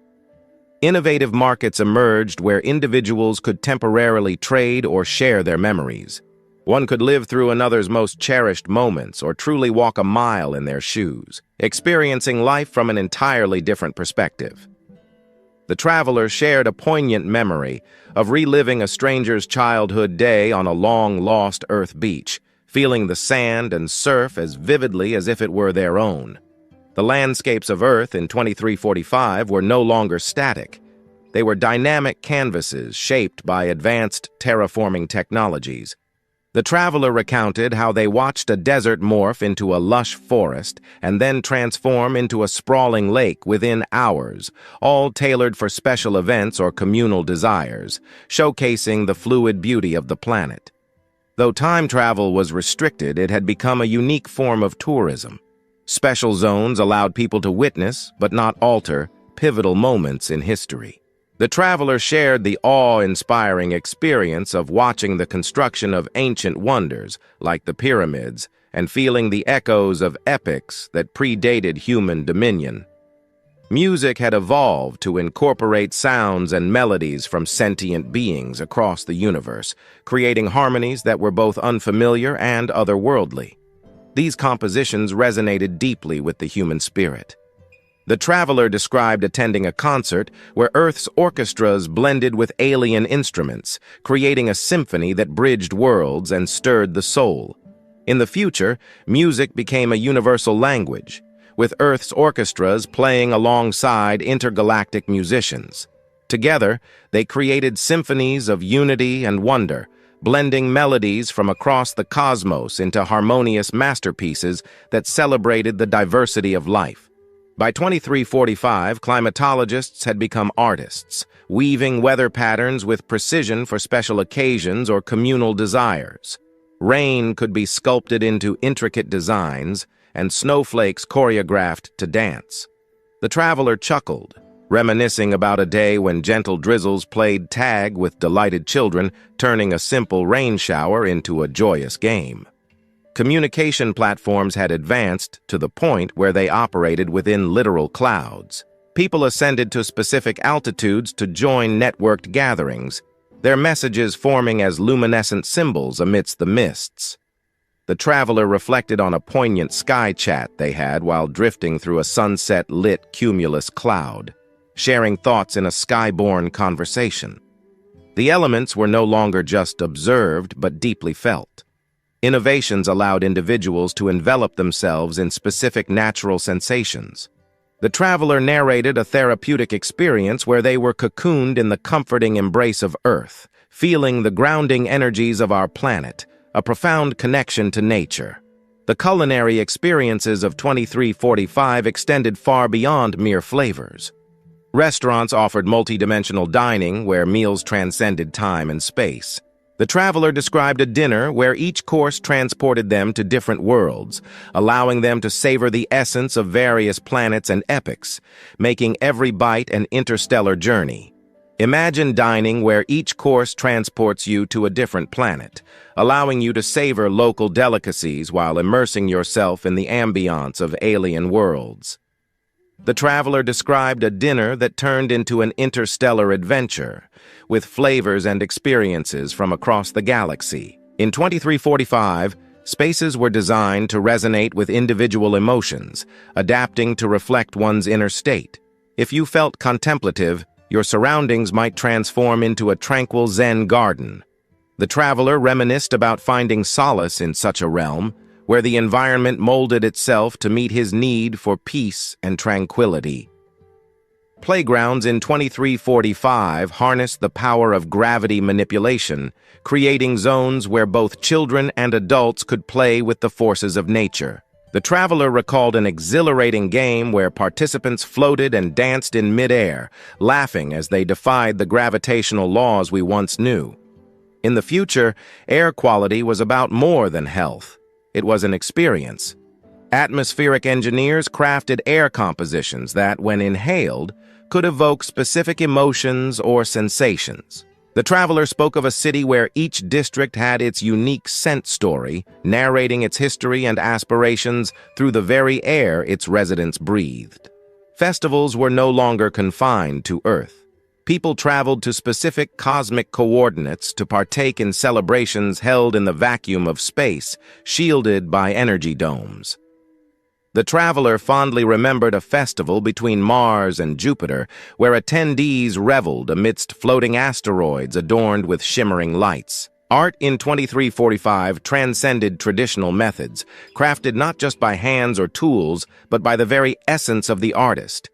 Innovative markets emerged where individuals could temporarily trade or share their memories. One could live through another's most cherished moments or truly walk a mile in their shoes, experiencing life from an entirely different perspective. The traveler shared a poignant memory of reliving a stranger's childhood day on a long-lost Earth beach, feeling the sand and surf as vividly as if it were their own. The landscapes of Earth in 2345 were no longer static. They were dynamic canvases shaped by advanced terraforming technologies. The traveler recounted how they watched a desert morph into a lush forest and then transform into a sprawling lake within hours, all tailored for special events or communal desires, showcasing the fluid beauty of the planet. Though time travel was restricted, it had become a unique form of tourism. Special zones allowed people to witness, but not alter, pivotal moments in history. The traveler shared the awe-inspiring experience of watching the construction of ancient wonders, like the pyramids, and feeling the echoes of epics that predated human dominion. Music had evolved to incorporate sounds and melodies from sentient beings across the universe, creating harmonies that were both unfamiliar and otherworldly. These compositions resonated deeply with the human spirit. The traveler described attending a concert where Earth's orchestras blended with alien instruments, creating a symphony that bridged worlds and stirred the soul. In the future, music became a universal language, with Earth's orchestras playing alongside intergalactic musicians. Together, they created symphonies of unity and wonder, blending melodies from across the cosmos into harmonious masterpieces that celebrated the diversity of life. By 2345, climatologists had become artists, weaving weather patterns with precision for special occasions or communal desires. Rain could be sculpted into intricate designs, and snowflakes choreographed to dance. The traveler chuckled, reminiscing about a day when gentle drizzles played tag with delighted children, turning a simple rain shower into a joyous game. Communication platforms had advanced to the point where they operated within literal clouds. People ascended to specific altitudes to join networked gatherings, their messages forming as luminescent symbols amidst the mists. The traveler reflected on a poignant sky chat they had while drifting through a sunset-lit cumulus cloud, sharing thoughts in a skyborne conversation. The elements were no longer just observed but deeply felt. Innovations allowed individuals to envelop themselves in specific natural sensations. The traveler narrated a therapeutic experience where they were cocooned in the comforting embrace of Earth, feeling the grounding energies of our planet, a profound connection to nature. The culinary experiences of 2345 extended far beyond mere flavors. Restaurants offered multidimensional dining where meals transcended time and space. The traveler described a dinner where each course transported them to different worlds, allowing them to savor the essence of various planets and epochs, making every bite an interstellar journey. Imagine dining where each course transports you to a different planet, allowing you to savor local delicacies while immersing yourself in the ambiance of alien worlds. The traveler described a dinner that turned into an interstellar adventure, with flavors and experiences from across the galaxy. In 2345, spaces were designed to resonate with individual emotions, adapting to reflect one's inner state. If you felt contemplative, your surroundings might transform into a tranquil Zen garden. The traveler reminisced about finding solace in such a realm, where the environment molded itself to meet his need for peace and tranquility. Playgrounds in 2345 harnessed the power of gravity manipulation, creating zones where both children and adults could play with the forces of nature. The traveler recalled an exhilarating game where participants floated and danced in midair, laughing as they defied the gravitational laws we once knew. In the future, air quality was about more than health. It was an experience. Atmospheric engineers crafted air compositions that, when inhaled, could evoke specific emotions or sensations. The traveler spoke of a city where each district had its unique scent story, narrating its history and aspirations through the very air its residents breathed. Festivals were no longer confined to Earth. People traveled to specific cosmic coordinates to partake in celebrations held in the vacuum of space, shielded by energy domes. The traveler fondly remembered a festival between Mars and Jupiter, where attendees reveled amidst floating asteroids adorned with shimmering lights. Art in 2345 transcended traditional methods, crafted not just by hands or tools, but by the very essence of the artist.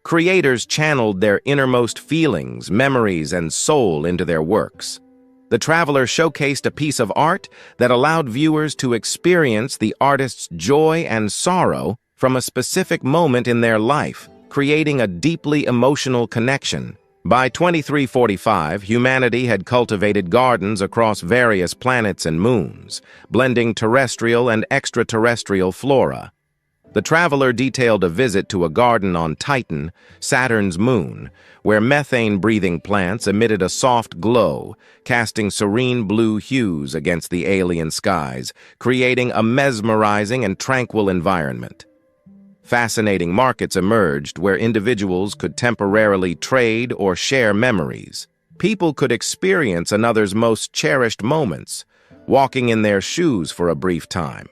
Creators channeled their innermost feelings, memories, and soul into their works. The traveler showcased a piece of art that allowed viewers to experience the artist's joy and sorrow from a specific moment in their life, creating a deeply emotional connection. By 2345, humanity had cultivated gardens across various planets and moons, blending terrestrial and extraterrestrial flora. The traveler detailed a visit to a garden on Titan, Saturn's moon, where methane-breathing plants emitted a soft glow, casting serene blue hues against the alien skies, creating a mesmerizing and tranquil environment. Fascinating markets emerged where individuals could temporarily trade or share memories. People could experience another's most cherished moments, walking in their shoes for a brief time.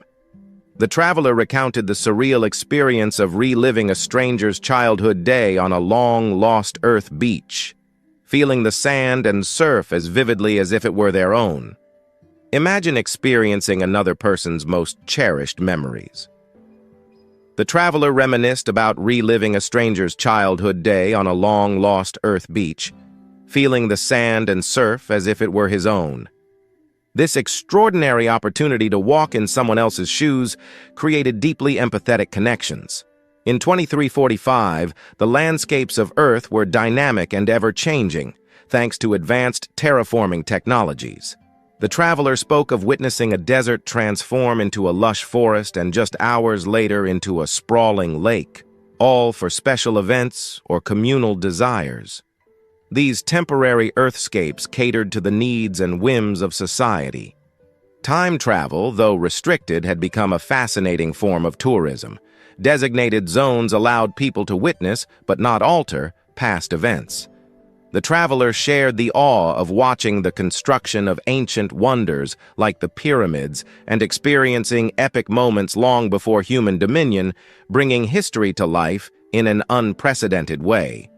The traveler recounted the surreal experience of reliving a stranger's childhood day on a long-lost Earth beach, feeling the sand and surf as vividly as if it were their own. Imagine experiencing another person's most cherished memories. The traveler reminisced about reliving a stranger's childhood day on a long-lost Earth beach, feeling the sand and surf as if it were his own. This extraordinary opportunity to walk in someone else's shoes created deeply empathetic connections. In 2345, the landscapes of Earth were dynamic and ever-changing, thanks to advanced terraforming technologies. The traveler spoke of witnessing a desert transform into a lush forest and just hours later into a sprawling lake, all for special events or communal desires. These temporary earthscapes catered to the needs and whims of society. Time travel, though restricted, had become a fascinating form of tourism. Designated zones allowed people to witness, but not alter, past events. The traveler shared the awe of watching the construction of ancient wonders like the pyramids and experiencing epic moments long before human dominion, bringing history to life in an unprecedented way.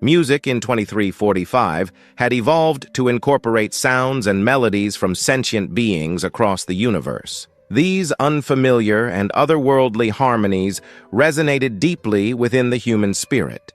Music in 2345 had evolved to incorporate sounds and melodies from sentient beings across the universe. These unfamiliar and otherworldly harmonies resonated deeply within the human spirit.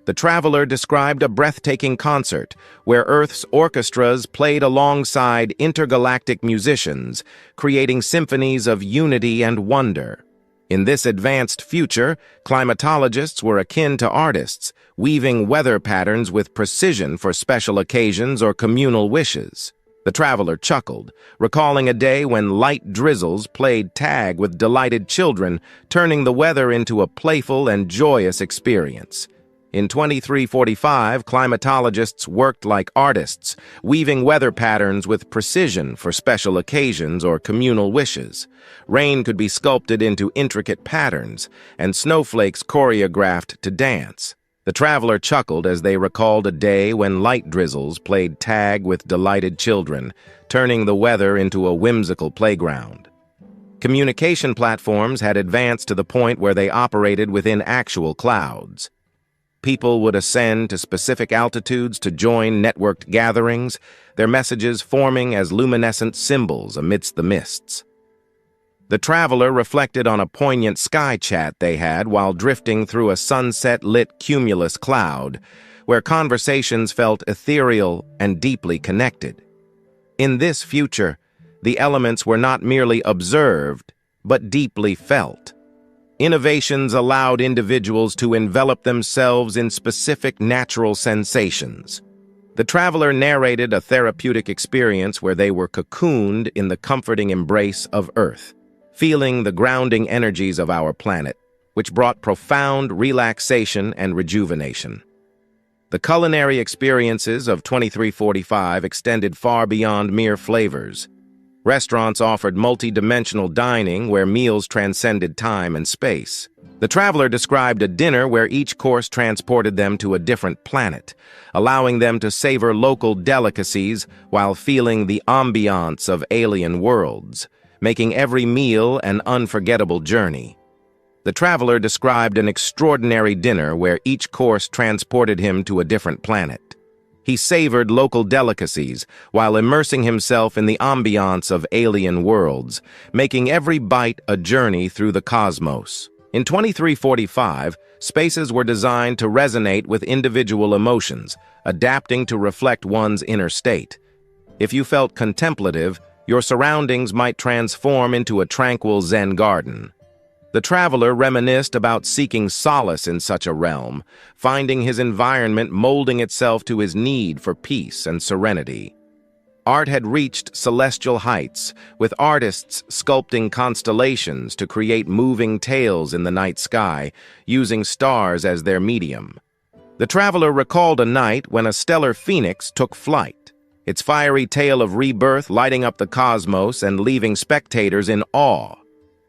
The traveler described a breathtaking concert where Earth's orchestras played alongside intergalactic musicians, creating symphonies of unity and wonder. In this advanced future, climatologists were akin to artists, weaving weather patterns with precision for special occasions or communal wishes. The traveler chuckled, recalling a day when light drizzles played tag with delighted children, turning the weather into a playful and joyous experience. In 2345, climatologists worked like artists, weaving weather patterns with precision for special occasions or communal wishes. Rain could be sculpted into intricate patterns, and snowflakes choreographed to dance. The traveler chuckled as they recalled a day when light drizzles played tag with delighted children, turning the weather into a whimsical playground. Communication platforms had advanced to the point where they operated within actual clouds. People would ascend to specific altitudes to join networked gatherings, their messages forming as luminescent symbols amidst the mists. The traveler reflected on a poignant sky chat they had while drifting through a sunset-lit cumulus cloud, where conversations felt ethereal and deeply connected. In this future, the elements were not merely observed, but deeply felt. Innovations allowed individuals to envelop themselves in specific natural sensations. The traveler narrated a therapeutic experience where they were cocooned in the comforting embrace of Earth, feeling the grounding energies of our planet, which brought profound relaxation and rejuvenation. The culinary experiences of 2345 extended far beyond mere flavors. Restaurants offered multi-dimensional dining where meals transcended time and space. The traveler described a dinner where each course transported them to a different planet, allowing them to savor local delicacies while feeling the ambiance of alien worlds, making every meal an unforgettable journey. The traveler described an extraordinary dinner where each course transported him to a different planet. He savored local delicacies while immersing himself in the ambiance of alien worlds, making every bite a journey through the cosmos. In 2345, spaces were designed to resonate with individual emotions, adapting to reflect one's inner state. If you felt contemplative, your surroundings might transform into a tranquil Zen garden. The traveler reminisced about seeking solace in such a realm, finding his environment molding itself to his need for peace and serenity. Art had reached celestial heights, with artists sculpting constellations to create moving tales in the night sky, using stars as their medium. The traveler recalled a night when a stellar phoenix took flight, its fiery tale of rebirth lighting up the cosmos and leaving spectators in awe.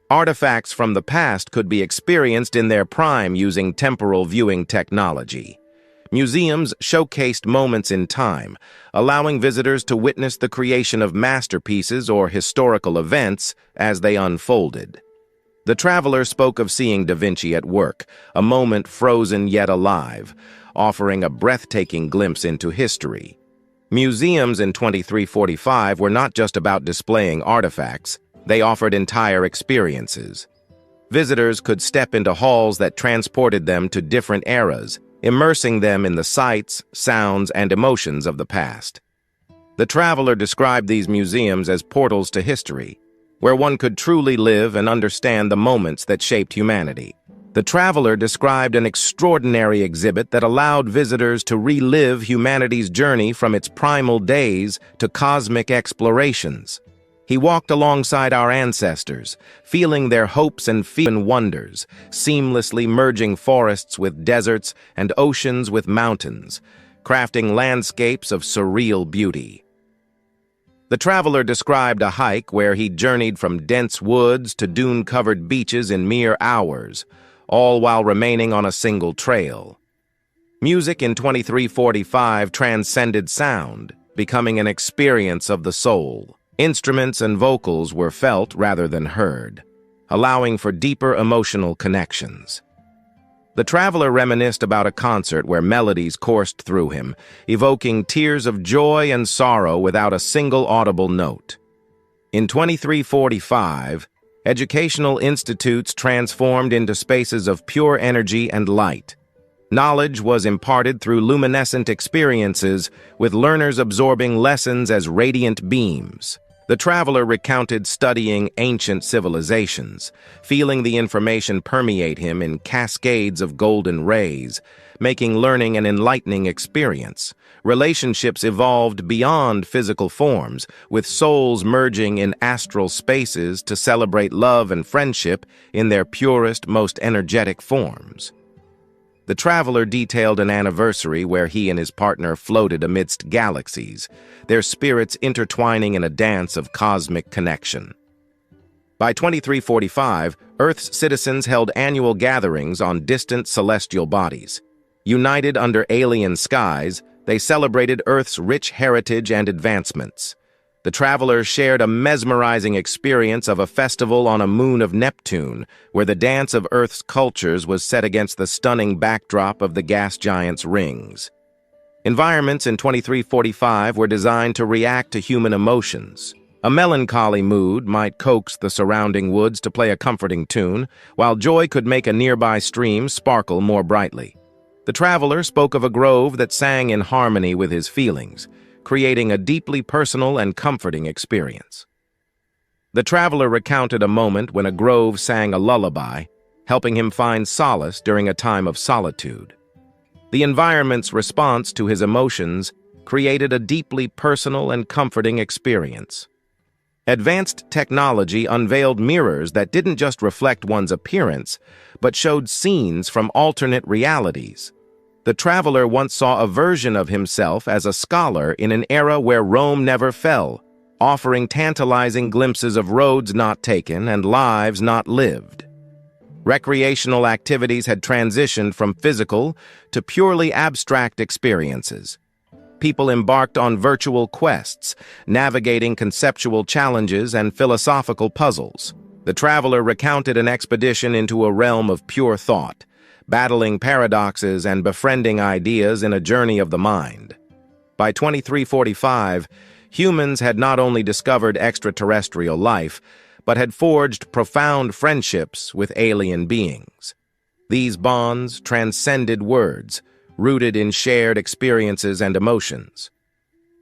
Artifacts from the past could be experienced in their prime using temporal viewing technology. Museums showcased moments in time, allowing visitors to witness the creation of masterpieces or historical events as they unfolded. The traveler spoke of seeing Da Vinci at work, a moment frozen yet alive, offering a breathtaking glimpse into history. Museums in 2345 were not just about displaying artifacts. They offered entire experiences. Visitors could step into halls that transported them to different eras, immersing them in the sights, sounds, and emotions of the past. The traveler described these museums as portals to history, where one could truly live and understand the moments that shaped humanity. The traveler described an extraordinary exhibit that allowed visitors to relive humanity's journey from its primal days to cosmic explorations. He walked alongside our ancestors, feeling their hopes and wonders, seamlessly merging forests with deserts and oceans with mountains, crafting landscapes of surreal beauty. The traveler described a hike where he journeyed from dense woods to dune-covered beaches in mere hours, all while remaining on a single trail. Music in 2345 transcended sound, becoming an experience of the soul. Instruments and vocals were felt rather than heard, allowing for deeper emotional connections. The traveler reminisced about a concert where melodies coursed through him, evoking tears of joy and sorrow without a single audible note. In 2345, educational institutes transformed into spaces of pure energy and light. Knowledge was imparted through luminescent experiences, with learners absorbing lessons as radiant beams. The traveler recounted studying ancient civilizations, feeling the information permeate him in cascades of golden rays, making learning an enlightening experience. Relationships evolved beyond physical forms, with souls merging in astral spaces to celebrate love and friendship in their purest, most energetic forms. The traveler detailed an anniversary where he and his partner floated amidst galaxies, their spirits intertwining in a dance of cosmic connection. By 2345, Earth's citizens held annual gatherings on distant celestial bodies. United under alien skies, they celebrated Earth's rich heritage and advancements. The travelers shared a mesmerizing experience of a festival on a moon of Neptune, where the dance of Earth's cultures was set against the stunning backdrop of the gas giant's rings. Environments in 2345 were designed to react to human emotions. A melancholy mood might coax the surrounding woods to play a comforting tune, while joy could make a nearby stream sparkle more brightly. The traveler spoke of a grove that sang in harmony with his feelings, creating a deeply personal and comforting experience. The traveler recounted a moment when a grove sang a lullaby, helping him find solace during a time of solitude. The environment's response to his emotions created a deeply personal and comforting experience. Advanced technology unveiled mirrors that didn't just reflect one's appearance, but showed scenes from alternate realities. The traveler once saw a version of himself as a scholar in an era where Rome never fell, offering tantalizing glimpses of roads not taken and lives not lived. Recreational activities had transitioned from physical to purely abstract experiences. People embarked on virtual quests, navigating conceptual challenges and philosophical puzzles. The traveler recounted an expedition into a realm of pure thought, battling paradoxes and befriending ideas in a journey of the mind. By 2345, humans had not only discovered extraterrestrial life, but had forged profound friendships with alien beings. These bonds transcended words, rooted in shared experiences and emotions.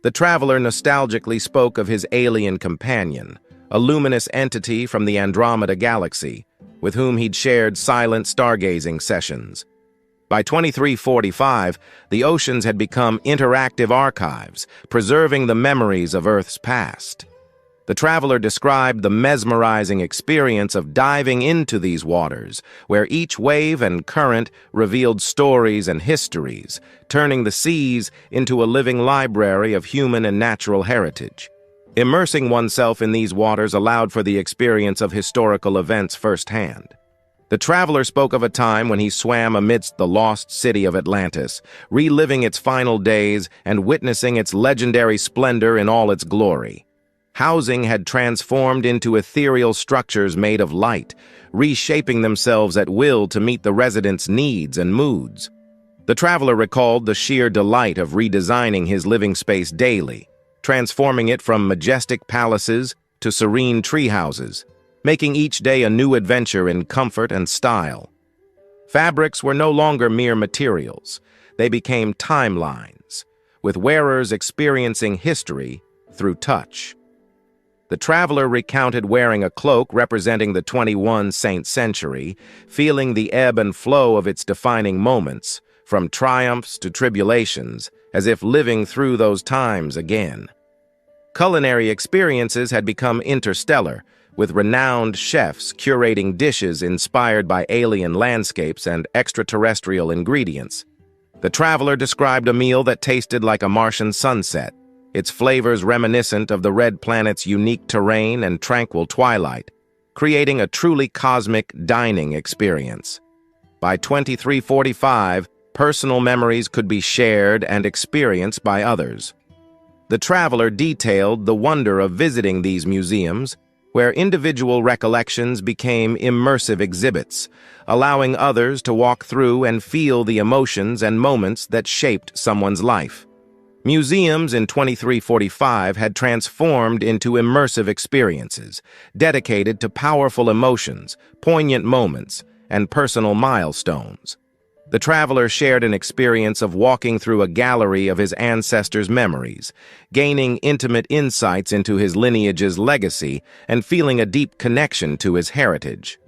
The traveler nostalgically spoke of his alien companion, a luminous entity from the Andromeda galaxy, with whom he'd shared silent stargazing sessions. By 2345, the oceans had become interactive archives, preserving the memories of Earth's past. The traveler described the mesmerizing experience of diving into these waters, where each wave and current revealed stories and histories, turning the seas into a living library of human and natural heritage. Immersing oneself in these waters allowed for the experience of historical events firsthand. The traveler spoke of a time when he swam amidst the lost city of Atlantis, reliving its final days and witnessing its legendary splendor in all its glory. Housing had transformed into ethereal structures made of light, reshaping themselves at will to meet the residents' needs and moods. The traveler recalled the sheer delight of redesigning his living space daily, transforming it from majestic palaces to serene tree houses, making each day a new adventure in comfort and style. Fabrics were no longer mere materials. They became timelines, with wearers experiencing history through touch. The traveler recounted wearing a cloak representing the 21st century, feeling the ebb and flow of its defining moments, from triumphs to tribulations, as if living through those times again. Culinary experiences had become interstellar, with renowned chefs curating dishes inspired by alien landscapes and extraterrestrial ingredients. The traveler described a meal that tasted like a Martian sunset, its flavors reminiscent of the red planet's unique terrain and tranquil twilight, creating a truly cosmic dining experience. By 2345, personal memories could be shared and experienced by others. The traveler detailed the wonder of visiting these museums, where individual recollections became immersive exhibits, allowing others to walk through and feel the emotions and moments that shaped someone's life. Museums in 2345 had transformed into immersive experiences, dedicated to powerful emotions, poignant moments, and personal milestones. The traveler shared an experience of walking through a gallery of his ancestors' memories, gaining intimate insights into his lineage's legacy and feeling a deep connection to his heritage.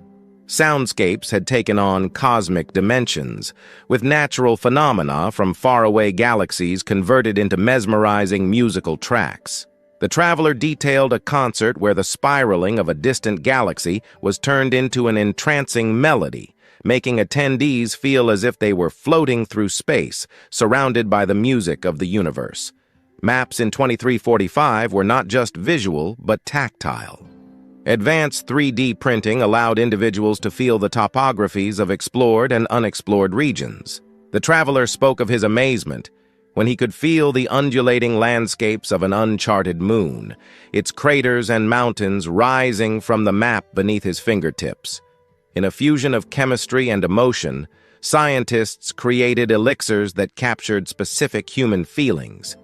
Soundscapes had taken on cosmic dimensions, with natural phenomena from faraway galaxies converted into mesmerizing musical tracks. The traveler detailed a concert where the spiraling of a distant galaxy was turned into an entrancing melody, making attendees feel as if they were floating through space, surrounded by the music of the universe. Maps in 2345 were not just visual, but tactile. Advanced 3D printing allowed individuals to feel the topographies of explored and unexplored regions. The traveler spoke of his amazement when he could feel the undulating landscapes of an uncharted moon, its craters and mountains rising from the map beneath his fingertips. In a fusion of chemistry and emotion, scientists created elixirs that captured specific human feelings.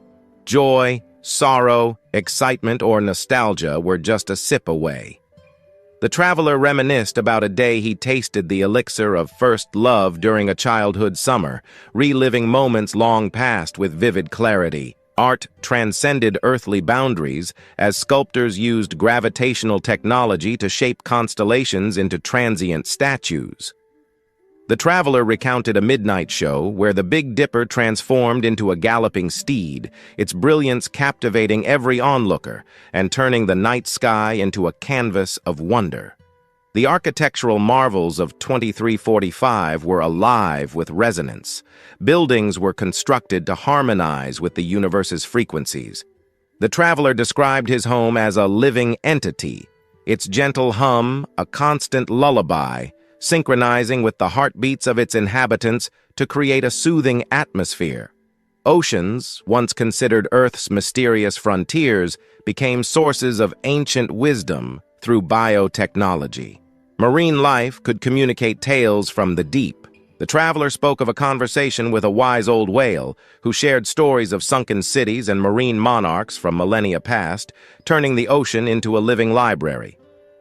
Joy, sorrow, excitement, or nostalgia were just a sip away. The traveler reminisced about a day he tasted the elixir of first love during a childhood summer, reliving moments long past with vivid clarity. Art transcended earthly boundaries as sculptors used gravitational technology to shape constellations into transient statues. The traveler recounted a midnight show where the Big Dipper transformed into a galloping steed, its brilliance captivating every onlooker and turning the night sky into a canvas of wonder. The architectural marvels of 2345 were alive with resonance. Buildings were constructed to harmonize with the universe's frequencies. The traveler described his home as a living entity, its gentle hum a constant lullaby, synchronizing with the heartbeats of its inhabitants to create a soothing atmosphere. Oceans, once considered Earth's mysterious frontiers, became sources of ancient wisdom through biotechnology. Marine life could communicate tales from the deep. The traveler spoke of a conversation with a wise old whale who shared stories of sunken cities and marine monarchs from millennia past, turning the ocean into a living library.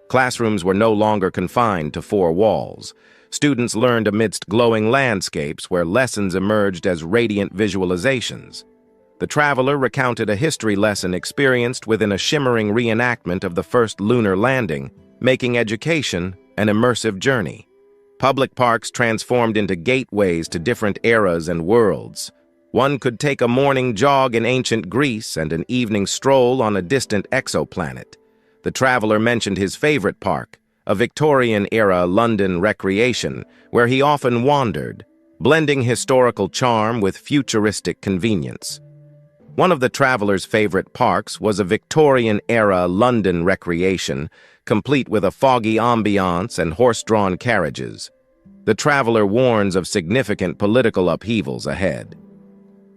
Classrooms were no longer confined to four walls. Students learned amidst glowing landscapes where lessons emerged as radiant visualizations. The traveler recounted a history lesson experienced within a shimmering reenactment of the first lunar landing, making education an immersive journey. Public parks transformed into gateways to different eras and worlds. One could take a morning jog in ancient Greece and an evening stroll on a distant exoplanet. The traveler mentioned his favorite park, a Victorian-era London recreation, where he often wandered, blending historical charm with futuristic convenience. One of the traveler's favorite parks was a Victorian-era London recreation, complete with a foggy ambiance and horse-drawn carriages. The traveler warns of significant political upheavals ahead.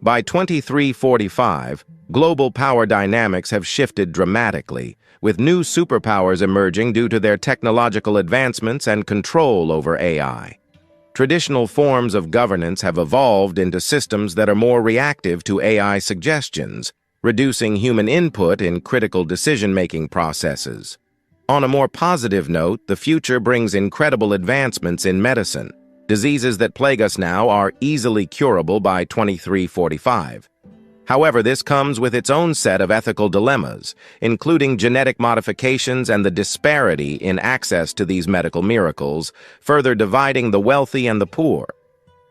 By 2345, global power dynamics have shifted dramatically, with new superpowers emerging due to their technological advancements and control over AI. Traditional forms of governance have evolved into systems that are more reactive to AI suggestions, reducing human input in critical decision-making processes. On a more positive note, the future brings incredible advancements in medicine. Diseases that plague us now are easily curable by 2345. However, this comes with its own set of ethical dilemmas, including genetic modifications and the disparity in access to these medical miracles, further dividing the wealthy and the poor.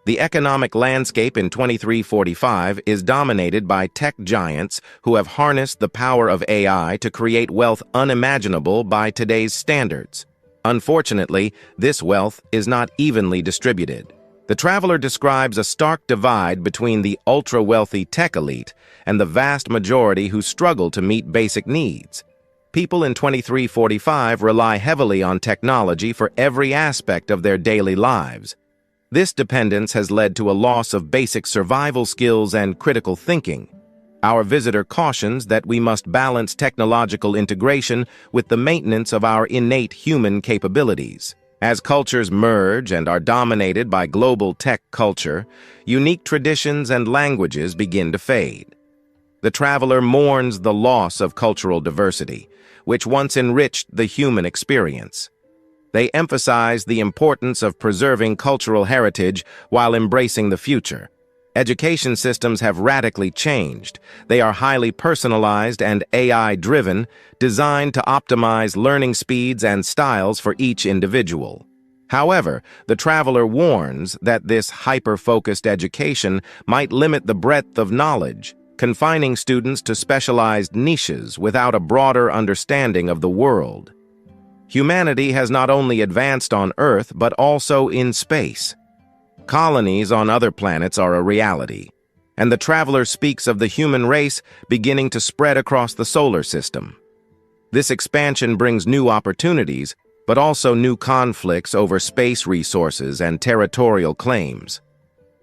The economic landscape in 2345 is dominated by tech giants who have harnessed the power of AI to create wealth unimaginable by today's standards. Unfortunately, this wealth is not evenly distributed. The traveler describes a stark divide between the ultra-wealthy tech elite and the vast majority who struggle to meet basic needs. People in 2345 rely heavily on technology for every aspect of their daily lives. This dependence has led to a loss of basic survival skills and critical thinking. Our visitor cautions that we must balance technological integration with the maintenance of our innate human capabilities. As cultures merge and are dominated by global tech culture, unique traditions and languages begin to fade. The traveler mourns the loss of cultural diversity, which once enriched the human experience. They emphasize the importance of preserving cultural heritage while embracing the future. Education systems have radically changed. They are highly personalized and AI-driven, designed to optimize learning speeds and styles for each individual. However, the traveler warns that this hyper-focused education might limit the breadth of knowledge, confining students to specialized niches without a broader understanding of the world. Humanity has not only advanced on Earth but also in space. Colonies on other planets are a reality, and the traveler speaks of the human race beginning to spread across the solar system. This expansion brings new opportunities, but also new conflicts over space resources and territorial claims.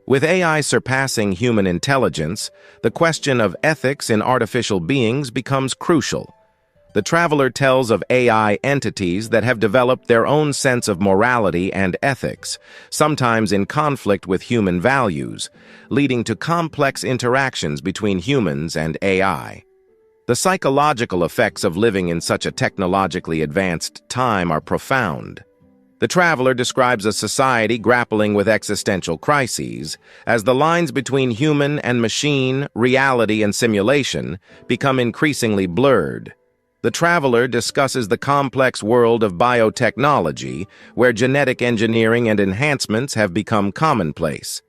With AI surpassing human intelligence, the question of ethics in artificial beings becomes crucial. The traveler tells of AI entities that have developed their own sense of morality and ethics, sometimes in conflict with human values, leading to complex interactions between humans and AI. The psychological effects of living in such a technologically advanced time are profound. The traveler describes a society grappling with existential crises as the lines between human and machine, reality and simulation become increasingly blurred. The traveler discusses the complex world of biotechnology, where genetic engineering and enhancements have become commonplace.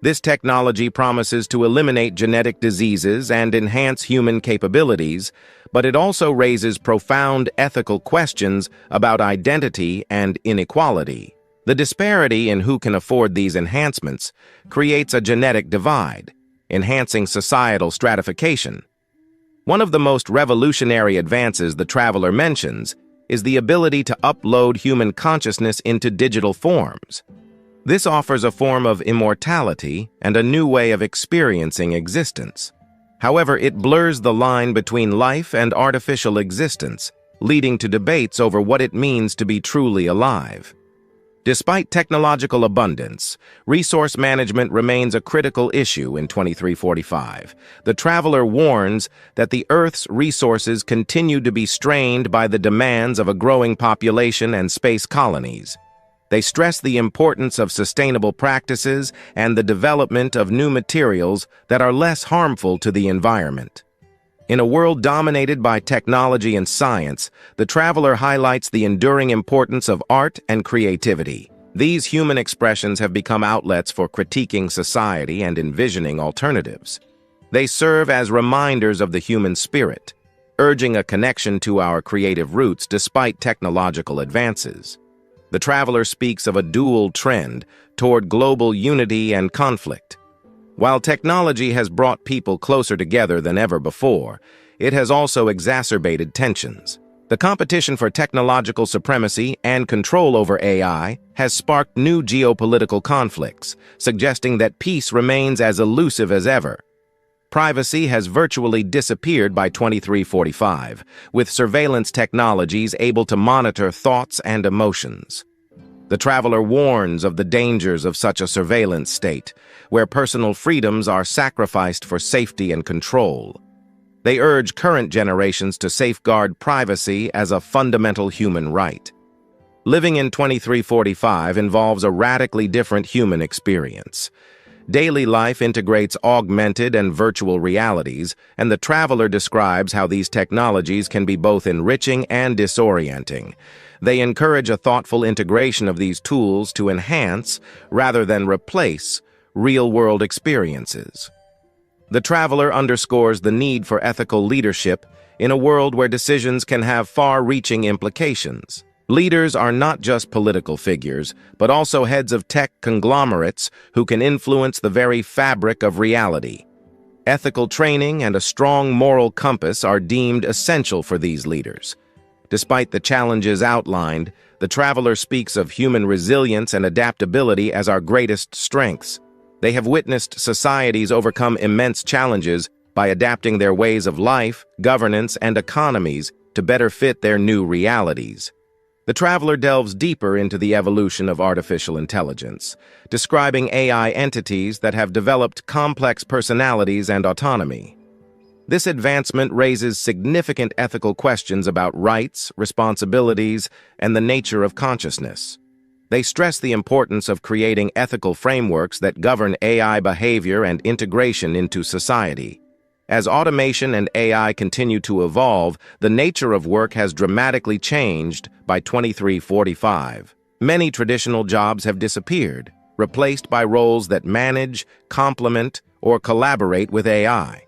This technology promises to eliminate genetic diseases and enhance human capabilities, but it also raises profound ethical questions about identity and inequality. The disparity in who can afford these enhancements creates a genetic divide, enhancing societal stratification. One of the most revolutionary advances the traveler mentions is the ability to upload human consciousness into digital forms. This offers a form of immortality and a new way of experiencing existence. However, it blurs the line between life and artificial existence, leading to debates over what it means to be truly alive. Despite technological abundance, resource management remains a critical issue in 2345. The traveler warns that the Earth's resources continue to be strained by the demands of a growing population and space colonies. They stress the importance of sustainable practices and the development of new materials that are less harmful to the environment. In a world dominated by technology and science, the traveler highlights the enduring importance of art and creativity. These human expressions have become outlets for critiquing society and envisioning alternatives. They serve as reminders of the human spirit, urging a connection to our creative roots despite technological advances. The traveler speaks of a dual trend toward global unity and conflict. While technology has brought people closer together than ever before, it has also exacerbated tensions. The competition for technological supremacy and control over AI has sparked new geopolitical conflicts, suggesting that peace remains as elusive as ever. Privacy has virtually disappeared by 2345, with surveillance technologies able to monitor thoughts and emotions. The traveler warns of the dangers of such a surveillance state, where personal freedoms are sacrificed for safety and control. They urge current generations to safeguard privacy as a fundamental human right. Living in 2345 involves a radically different human experience. Daily life integrates augmented and virtual realities, and the traveler describes how these technologies can be both enriching and disorienting. They encourage a thoughtful integration of these tools to enhance, rather than replace, real-world experiences. The traveler underscores the need for ethical leadership in a world where decisions can have far-reaching implications. Leaders are not just political figures, but also heads of tech conglomerates who can influence the very fabric of reality. Ethical training and a strong moral compass are deemed essential for these leaders. Despite the challenges outlined, the traveler speaks of human resilience and adaptability as our greatest strengths. They have witnessed societies overcome immense challenges by adapting their ways of life, governance, and economies to better fit their new realities. The traveler delves deeper into the evolution of artificial intelligence, describing AI entities that have developed complex personalities and autonomy. This advancement raises significant ethical questions about rights, responsibilities, and the nature of consciousness. They stress the importance of creating ethical frameworks that govern AI behavior and integration into society. As automation and AI continue to evolve, the nature of work has dramatically changed by 2345. Many traditional jobs have disappeared, replaced by roles that manage, complement, or collaborate with AI.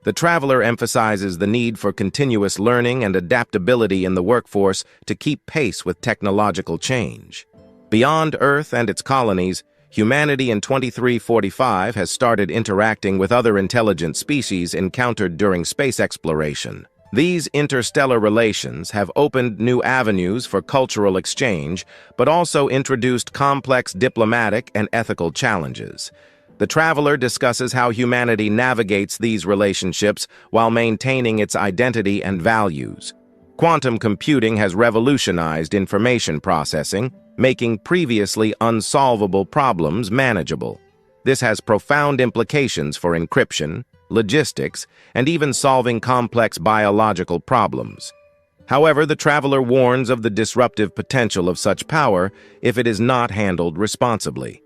The traveler emphasizes the need for continuous learning and adaptability in the workforce to keep pace with technological change. Beyond Earth and its colonies, humanity in 2345 has started interacting with other intelligent species encountered during space exploration. These interstellar relations have opened new avenues for cultural exchange, but also introduced complex diplomatic and ethical challenges. The traveler discusses how humanity navigates these relationships while maintaining its identity and values. Quantum computing has revolutionized information processing, making previously unsolvable problems manageable. This has profound implications for encryption, logistics, and even solving complex biological problems. However, the traveler warns of the disruptive potential of such power if it is not handled responsibly.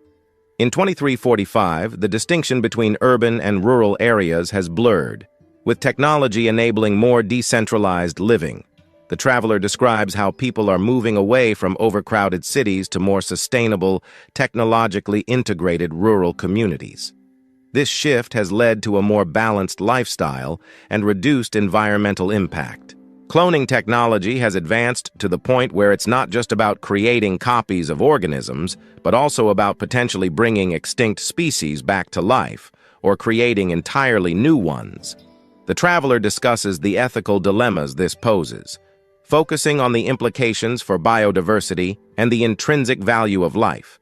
In 2345, the distinction between urban and rural areas has blurred, with technology enabling more decentralized living. The traveler describes how people are moving away from overcrowded cities to more sustainable, technologically integrated rural communities. This shift has led to a more balanced lifestyle and reduced environmental impact. Cloning technology has advanced to the point where it's not just about creating copies of organisms, but also about potentially bringing extinct species back to life, or creating entirely new ones. The traveler discusses the ethical dilemmas this poses, focusing on the implications for biodiversity and the intrinsic value of life.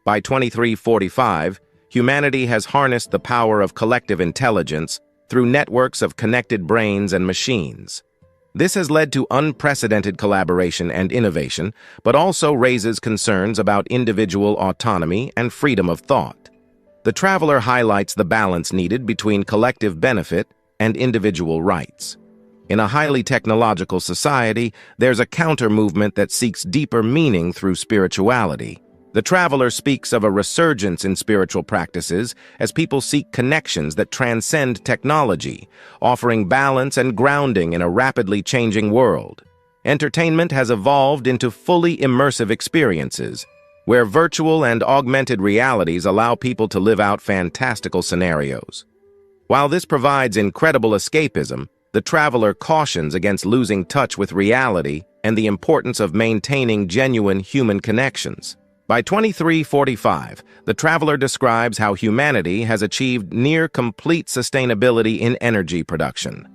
By 2345, humanity has harnessed the power of collective intelligence through networks of connected brains and machines. This has led to unprecedented collaboration and innovation, but also raises concerns about individual autonomy and freedom of thought. The traveler highlights the balance needed between collective benefit and individual rights. In a highly technological society, there's a counter-movement that seeks deeper meaning through spirituality. The traveler speaks of a resurgence in spiritual practices as people seek connections that transcend technology, offering balance and grounding in a rapidly changing world. Entertainment has evolved into fully immersive experiences, where virtual and augmented realities allow people to live out fantastical scenarios. While this provides incredible escapism, the traveler cautions against losing touch with reality and the importance of maintaining genuine human connections. By 2345, the traveler describes how humanity has achieved near-complete sustainability in energy production.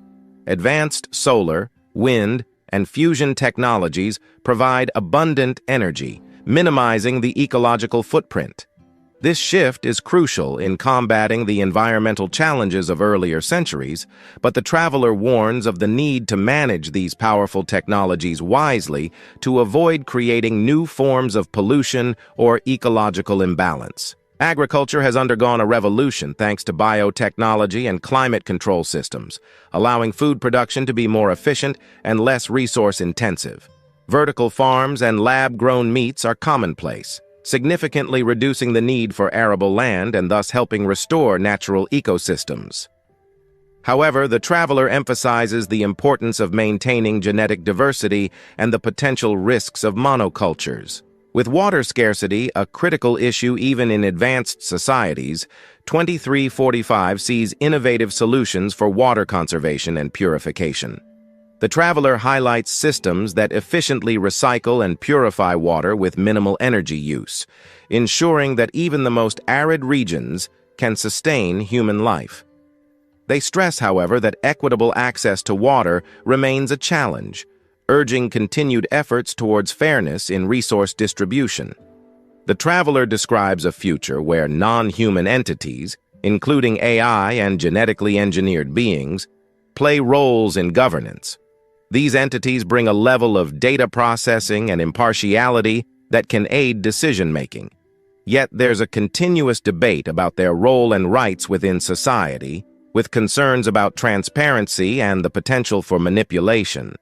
Advanced solar, wind, and fusion technologies provide abundant energy, minimizing the ecological footprint. This shift is crucial in combating the environmental challenges of earlier centuries, but the traveler warns of the need to manage these powerful technologies wisely to avoid creating new forms of pollution or ecological imbalance. Agriculture has undergone a revolution thanks to biotechnology and climate control systems, allowing food production to be more efficient and less resource-intensive. Vertical farms and lab-grown meats are commonplace, significantly reducing the need for arable land and thus helping restore natural ecosystems. However, the traveler emphasizes the importance of maintaining genetic diversity and the potential risks of monocultures. With water scarcity a critical issue even in advanced societies, 2345 sees innovative solutions for water conservation and purification. The traveler highlights systems that efficiently recycle and purify water with minimal energy use, ensuring that even the most arid regions can sustain human life. They stress, however, that equitable access to water remains a challenge, urging continued efforts towards fairness in resource distribution. The traveler describes a future where non-human entities, including AI and genetically engineered beings, play roles in governance. These entities bring a level of data processing and impartiality that can aid decision-making. Yet there's a continuous debate about their role and rights within society, with concerns about transparency and the potential for manipulation.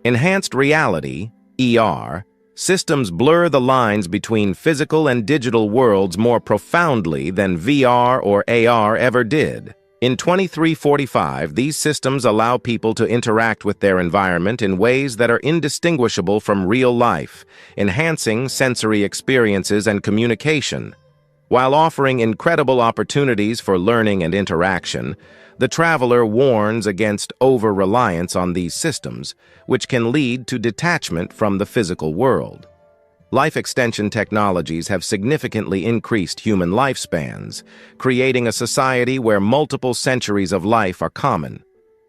Enhanced reality, ER, systems blur the lines between physical and digital worlds more profoundly than VR or AR ever did. In 2345, these systems allow people to interact with their environment in ways that are indistinguishable from real life, enhancing sensory experiences and communication. While offering incredible opportunities for learning and interaction, the traveler warns against over-reliance on these systems, which can lead to detachment from the physical world. Life extension technologies have significantly increased human lifespans, creating a society where multiple centuries of life are common.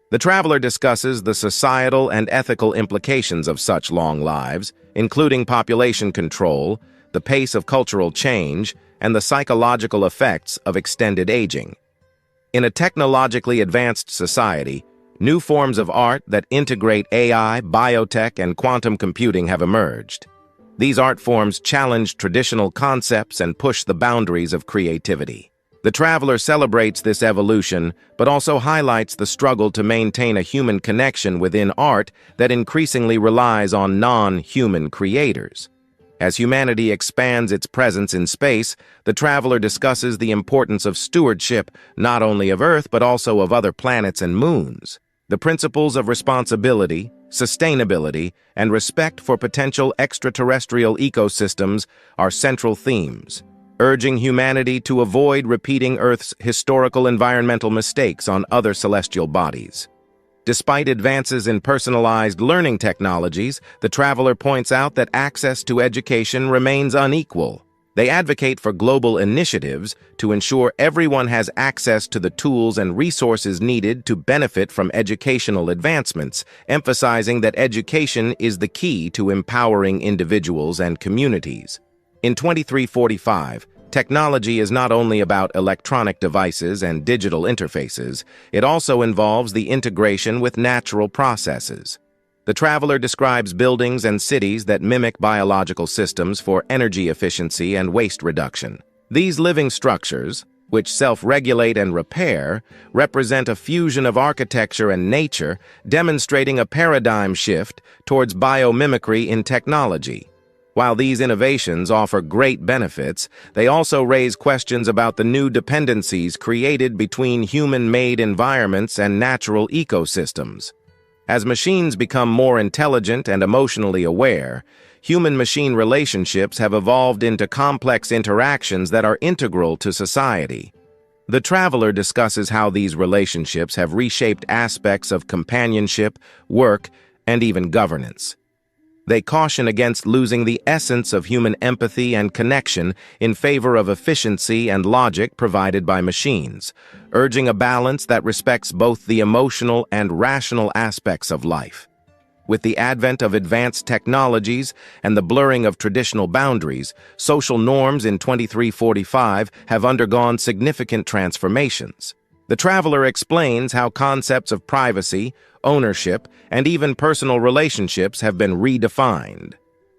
The traveler discusses the societal and ethical implications of such long lives, including population control, the pace of cultural change, and the psychological effects of extended aging. In a technologically advanced society, new forms of art that integrate AI, biotech, and quantum computing have emerged. These art forms challenge traditional concepts and push the boundaries of creativity. The traveler celebrates this evolution, but also highlights the struggle to maintain a human connection within art that increasingly relies on non-human creators. As humanity expands its presence in space, the traveler discusses the importance of stewardship, not only of Earth but also of other planets and moons. The principles of responsibility, sustainability, and respect for potential extraterrestrial ecosystems are central themes, urging humanity to avoid repeating Earth's historical environmental mistakes on other celestial bodies. Despite advances in personalized learning technologies, the traveler points out that access to education remains unequal. They advocate for global initiatives to ensure everyone has access to the tools and resources needed to benefit from educational advancements, emphasizing that education is the key to empowering individuals and communities. In 2345, technology is not only about electronic devices and digital interfaces, it also involves the integration with natural processes. The traveler describes buildings and cities that mimic biological systems for energy efficiency and waste reduction. These living structures, which self-regulate and repair, represent a fusion of architecture and nature, demonstrating a paradigm shift towards biomimicry in technology. While these innovations offer great benefits, they also raise questions about the new dependencies created between human-made environments and natural ecosystems. As machines become more intelligent and emotionally aware, human-machine relationships have evolved into complex interactions that are integral to society. The traveler discusses how these relationships have reshaped aspects of companionship, work, and even governance. They caution against losing the essence of human empathy and connection in favor of efficiency and logic provided by machines, urging a balance that respects both the emotional and rational aspects of life. With the advent of advanced technologies and the blurring of traditional boundaries, social norms in 2345 have undergone significant transformations. The traveler explains how concepts of privacy, ownership, and even personal relationships have been redefined.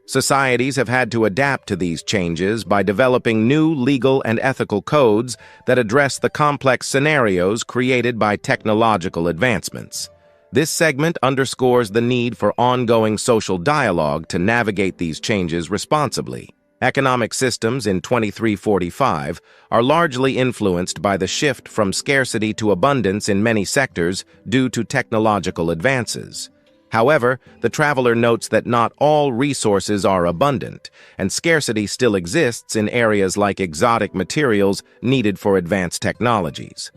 Societies have had to adapt to these changes by developing new legal and ethical codes that address the complex scenarios created by technological advancements. This segment underscores the need for ongoing social dialogue to navigate these changes responsibly. Economic systems in 2345 are largely influenced by the shift from scarcity to abundance in many sectors due to technological advances. However, the traveler notes that not all resources are abundant, and scarcity still exists in areas like exotic materials needed for advanced technologies.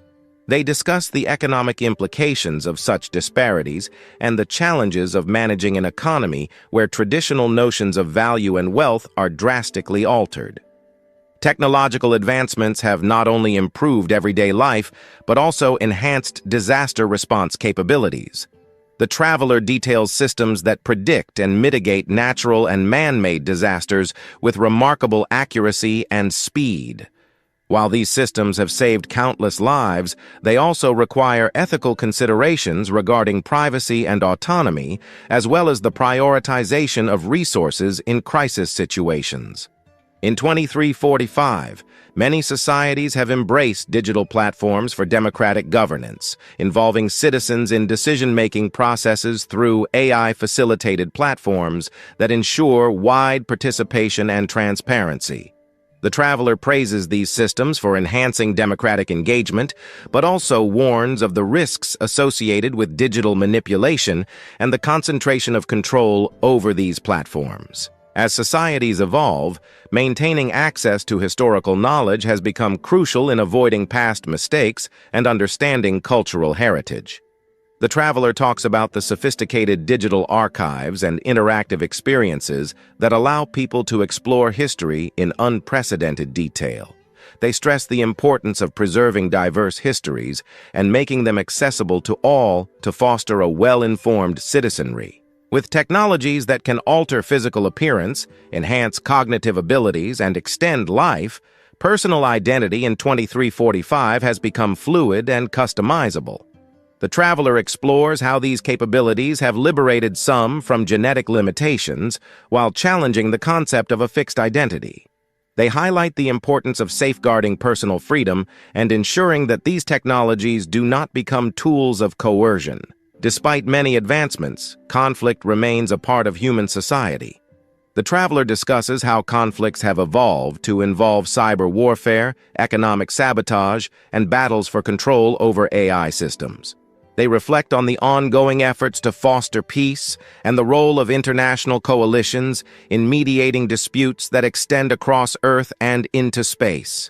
They discuss the economic implications of such disparities and the challenges of managing an economy where traditional notions of value and wealth are drastically altered. Technological advancements have not only improved everyday life, but also enhanced disaster response capabilities. The traveler details systems that predict and mitigate natural and man-made disasters with remarkable accuracy and speed. While these systems have saved countless lives, they also require ethical considerations regarding privacy and autonomy, as well as the prioritization of resources in crisis situations. In 2345, many societies have embraced digital platforms for democratic governance, involving citizens in decision-making processes through AI-facilitated platforms that ensure wide participation and transparency. The traveler praises these systems for enhancing democratic engagement, but also warns of the risks associated with digital manipulation and the concentration of control over these platforms. As societies evolve, maintaining access to historical knowledge has become crucial in avoiding past mistakes and understanding cultural heritage. The traveler talks about the sophisticated digital archives and interactive experiences that allow people to explore history in unprecedented detail. They stress the importance of preserving diverse histories and making them accessible to all to foster a well-informed citizenry. With technologies that can alter physical appearance, enhance cognitive abilities, and extend life, personal identity in 2345 has become fluid and customizable. The traveler explores how these capabilities have liberated some from genetic limitations while challenging the concept of a fixed identity. They highlight the importance of safeguarding personal freedom and ensuring that these technologies do not become tools of coercion. Despite many advancements, conflict remains a part of human society. The traveler discusses how conflicts have evolved to involve cyber warfare, economic sabotage, and battles for control over AI systems. They reflect on the ongoing efforts to foster peace and the role of international coalitions in mediating disputes that extend across Earth and into space.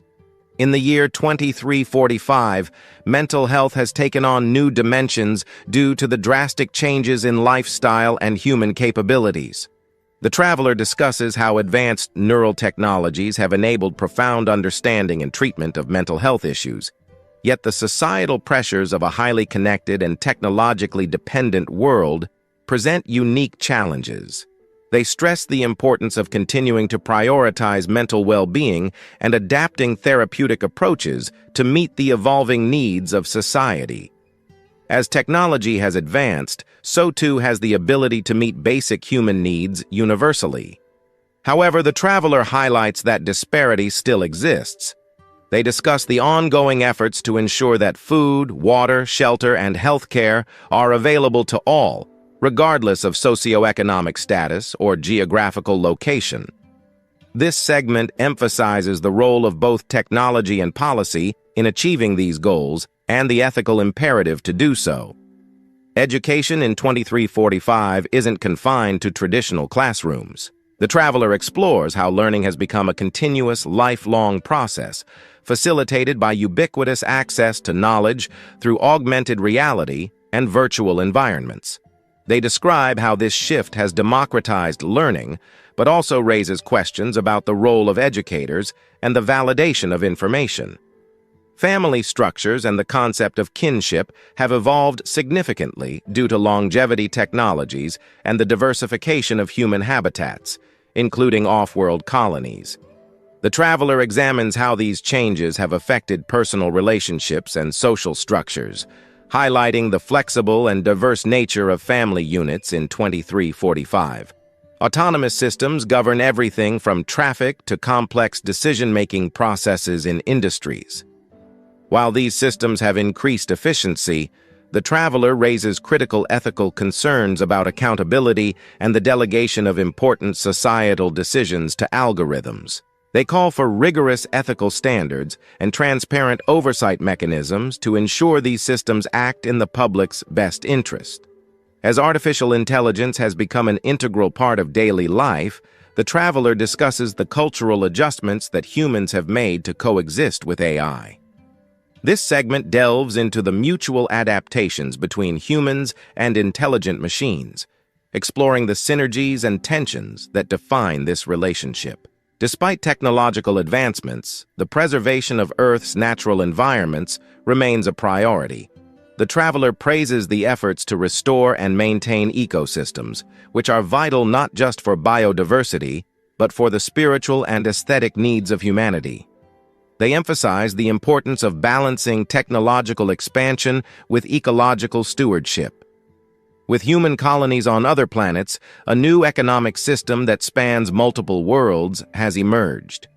In the year 2345, mental health has taken on new dimensions due to the drastic changes in lifestyle and human capabilities. The traveler discusses how advanced neural technologies have enabled profound understanding and treatment of mental health issues. Yet the societal pressures of a highly connected and technologically dependent world present unique challenges. They stress the importance of continuing to prioritize mental well-being and adapting therapeutic approaches to meet the evolving needs of society. As technology has advanced, so too has the ability to meet basic human needs universally. However, the traveler highlights that disparity still exists. They discuss the ongoing efforts to ensure that food, water, shelter, and healthcare are available to all, regardless of socioeconomic status or geographical location. This segment emphasizes the role of both technology and policy in achieving these goals and the ethical imperative to do so. Education in 2345 isn't confined to traditional classrooms. The traveler explores how learning has become a continuous, lifelong process, facilitated by ubiquitous access to knowledge through augmented reality and virtual environments. They describe how this shift has democratized learning, but also raises questions about the role of educators and the validation of information. Family structures and the concept of kinship have evolved significantly due to longevity technologies and the diversification of human habitats, including off-world colonies. The traveler examines how these changes have affected personal relationships and social structures, highlighting the flexible and diverse nature of family units in 2345. Autonomous systems govern everything from traffic to complex decision-making processes in industries. While these systems have increased efficiency, the traveler raises critical ethical concerns about accountability and the delegation of important societal decisions to algorithms. They call for rigorous ethical standards and transparent oversight mechanisms to ensure these systems act in the public's best interest. As artificial intelligence has become an integral part of daily life, the traveler discusses the cultural adjustments that humans have made to coexist with AI. This segment delves into the mutual adaptations between humans and intelligent machines, exploring the synergies and tensions that define this relationship. Despite technological advancements, the preservation of Earth's natural environments remains a priority. The traveler praises the efforts to restore and maintain ecosystems, which are vital not just for biodiversity, but for the spiritual and aesthetic needs of humanity. They emphasize the importance of balancing technological expansion with ecological stewardship. With human colonies on other planets, a new economic system that spans multiple worlds has emerged.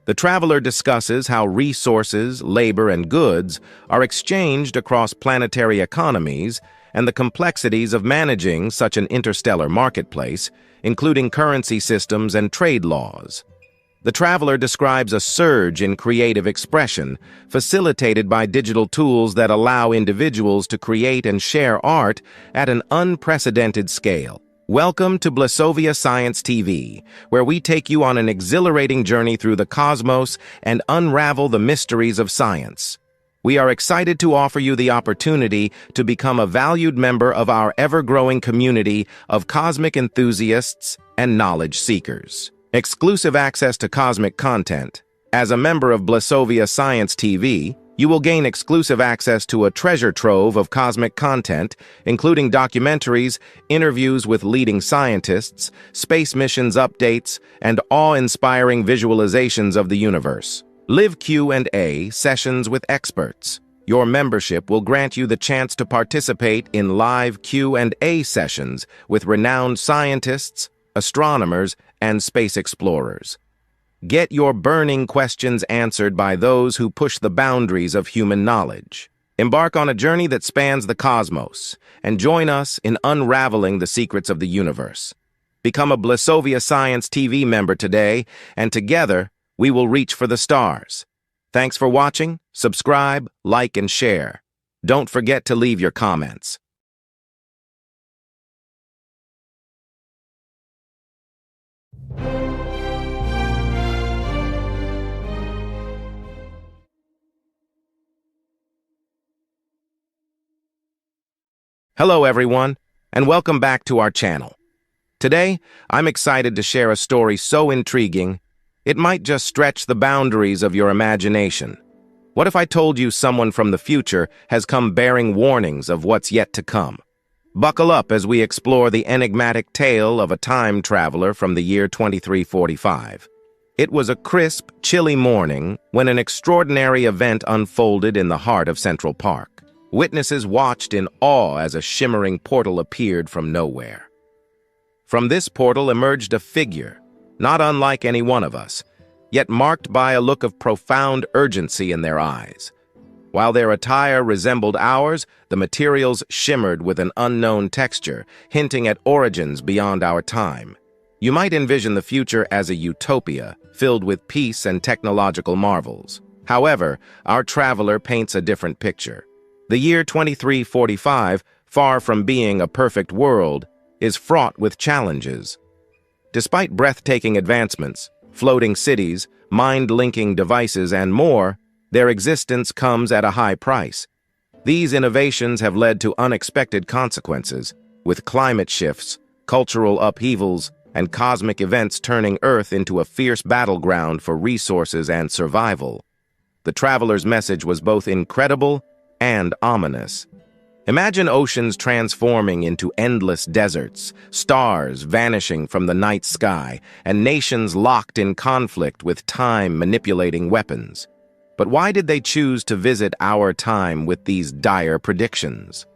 The traveler discusses how resources, labor, and goods are exchanged across planetary economies and the complexities of managing such an interstellar marketplace, including currency systems and trade laws. The traveler describes a surge in creative expression, facilitated by digital tools that allow individuals to create and share art at an unprecedented scale. Welcome to Blasovia Science TV, where we take you on an exhilarating journey through the cosmos and unravel the mysteries of science. We are excited to offer you the opportunity to become a valued member of our ever-growing community of cosmic enthusiasts and knowledge seekers. Exclusive access to cosmic content. As a member of Blasovia Science TV, you will gain exclusive access to a treasure trove of cosmic content, including documentaries, interviews with leading scientists, space missions updates, and awe-inspiring visualizations of the universe. Live Q&A sessions with experts. Your membership will grant you the chance to participate in live Q&A sessions with renowned scientists, astronomers, and space explorers. Get your burning questions answered by those who push the boundaries of human knowledge. Embark on a journey that spans the cosmos, and join us in unraveling the secrets of the universe. Become a Blasovia Science TV member today, and together, we will reach for the stars. Thanks for watching, subscribe, like, and share. Don't forget to leave your comments. Hello everyone, and welcome back to our channel. Today, I'm excited to share a story so intriguing, it might just stretch the boundaries of your imagination. What if I told you someone from the future has come bearing warnings of what's yet to come? Buckle up as we explore the enigmatic tale of a time traveler from the year 2345. It was a crisp, chilly morning when an extraordinary event unfolded in the heart of Central Park. Witnesses watched in awe as a shimmering portal appeared from nowhere. From this portal emerged a figure, not unlike any one of us, yet marked by a look of profound urgency in their eyes. While their attire resembled ours, the materials shimmered with an unknown texture, hinting at origins beyond our time. You might envision the future as a utopia, filled with peace and technological marvels. However, our traveler paints a different picture. The year 2345, far from being a perfect world, is fraught with challenges. Despite breathtaking advancements, floating cities, mind-linking devices, and more, their existence comes at a high price. These innovations have led to unexpected consequences, with climate shifts, cultural upheavals, and cosmic events turning Earth into a fierce battleground for resources and survival. The traveler's message was both incredible and ominous. Imagine oceans transforming into endless deserts, stars vanishing from the night sky, and nations locked in conflict with time manipulating weapons. But why did they choose to visit our time with these dire predictions?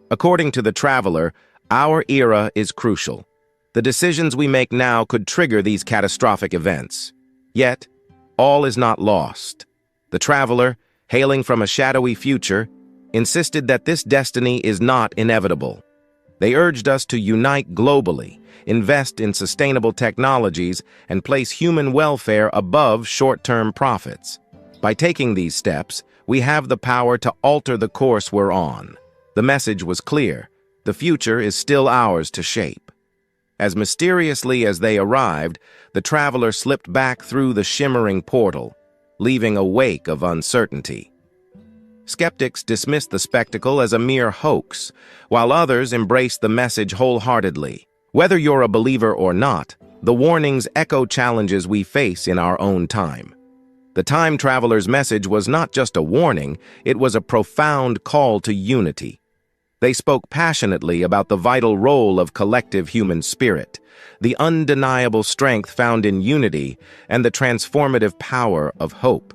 According to the traveler, our era is crucial. The decisions we make now could trigger these catastrophic events. Yet, all is not lost. The traveler, hailing from a shadowy future, insisted that this destiny is not inevitable. They urged us to unite globally, invest in sustainable technologies, and place human welfare above short-term profits. By taking these steps, we have the power to alter the course we're on. The message was clear. The future is still ours to shape. As mysteriously as they arrived, the traveler slipped back through the shimmering portal, leaving a wake of uncertainty. Skeptics dismissed the spectacle as a mere hoax, while others embraced the message wholeheartedly. Whether you're a believer or not, the warnings echo challenges we face in our own time. The time traveler's message was not just a warning, it was a profound call to unity. They spoke passionately about the vital role of collective human spirit, the undeniable strength found in unity, and the transformative power of hope.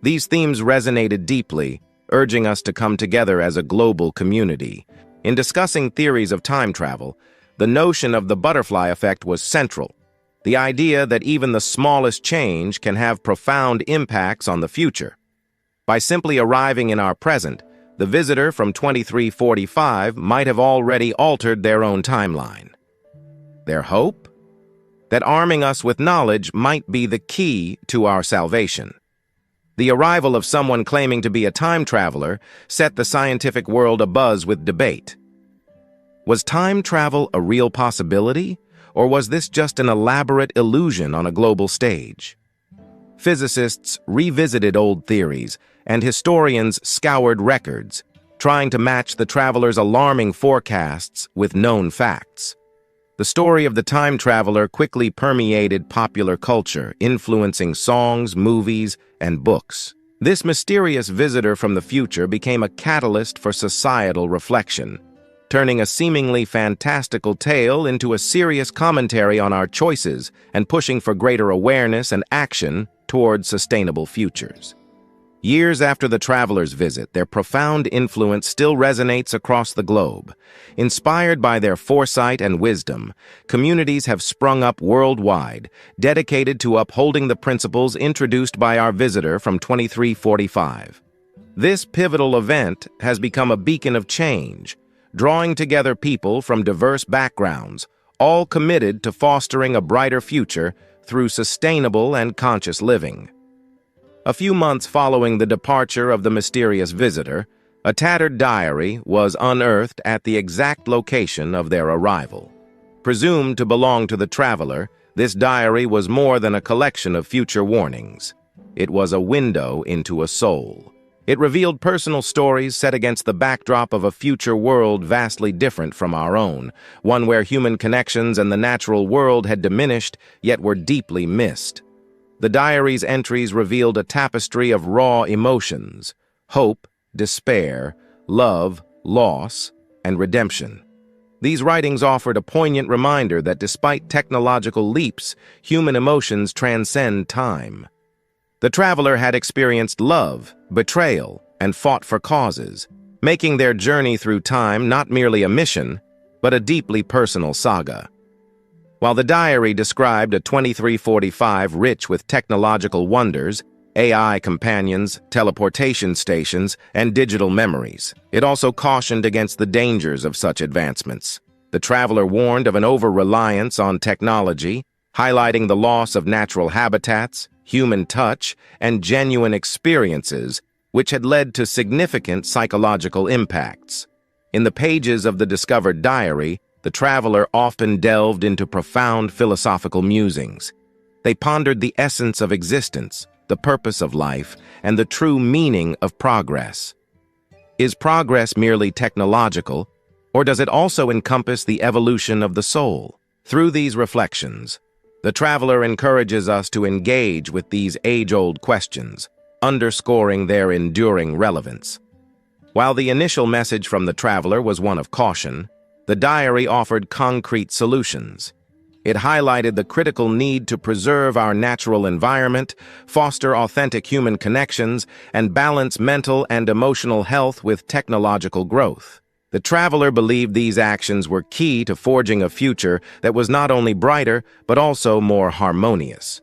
These themes resonated deeply, urging us to come together as a global community. In discussing theories of time travel, the notion of the butterfly effect was central. The idea that even the smallest change can have profound impacts on the future. By simply arriving in our present, the visitor from 2345 might have already altered their own timeline. Their hope? That arming us with knowledge might be the key to our salvation. The arrival of someone claiming to be a time traveler set the scientific world abuzz with debate. Was time travel a real possibility, or was this just an elaborate illusion on a global stage? Physicists revisited old theories, and historians scoured records, trying to match the traveler's alarming forecasts with known facts. The story of the time traveler quickly permeated popular culture, influencing songs, movies, and books. This mysterious visitor from the future became a catalyst for societal reflection, turning a seemingly fantastical tale into a serious commentary on our choices and pushing for greater awareness and action toward sustainable futures. Years after the traveler's visit, their profound influence still resonates across the globe. Inspired by their foresight and wisdom, communities have sprung up worldwide, dedicated to upholding the principles introduced by our visitor from 2345. This pivotal event has become a beacon of change, drawing together people from diverse backgrounds, all committed to fostering a brighter future through sustainable and conscious living. A few months following the departure of the mysterious visitor, a tattered diary was unearthed at the exact location of their arrival. Presumed to belong to the traveler, this diary was more than a collection of future warnings. It was a window into a soul. It revealed personal stories set against the backdrop of a future world vastly different from our own, one where human connections and the natural world had diminished, yet were deeply missed. The diary's entries revealed a tapestry of raw emotions: hope, despair, love, loss, and redemption. These writings offered a poignant reminder that despite technological leaps, human emotions transcend time. The traveler had experienced love, betrayal, and fought for causes, making their journey through time not merely a mission, but a deeply personal saga. While the diary described a 2345 rich with technological wonders, AI companions, teleportation stations, and digital memories, it also cautioned against the dangers of such advancements. The traveler warned of an over-reliance on technology, highlighting the loss of natural habitats, human touch, and genuine experiences, which had led to significant psychological impacts. In the pages of the discovered diary, the traveler often delved into profound philosophical musings. They pondered the essence of existence, the purpose of life, and the true meaning of progress. Is progress merely technological, or does it also encompass the evolution of the soul? Through these reflections, the traveler encourages us to engage with these age-old questions, underscoring their enduring relevance. While the initial message from the traveler was one of caution, the diary offered concrete solutions. It highlighted the critical need to preserve our natural environment, foster authentic human connections, and balance mental and emotional health with technological growth. The traveler believed these actions were key to forging a future that was not only brighter, but also more harmonious.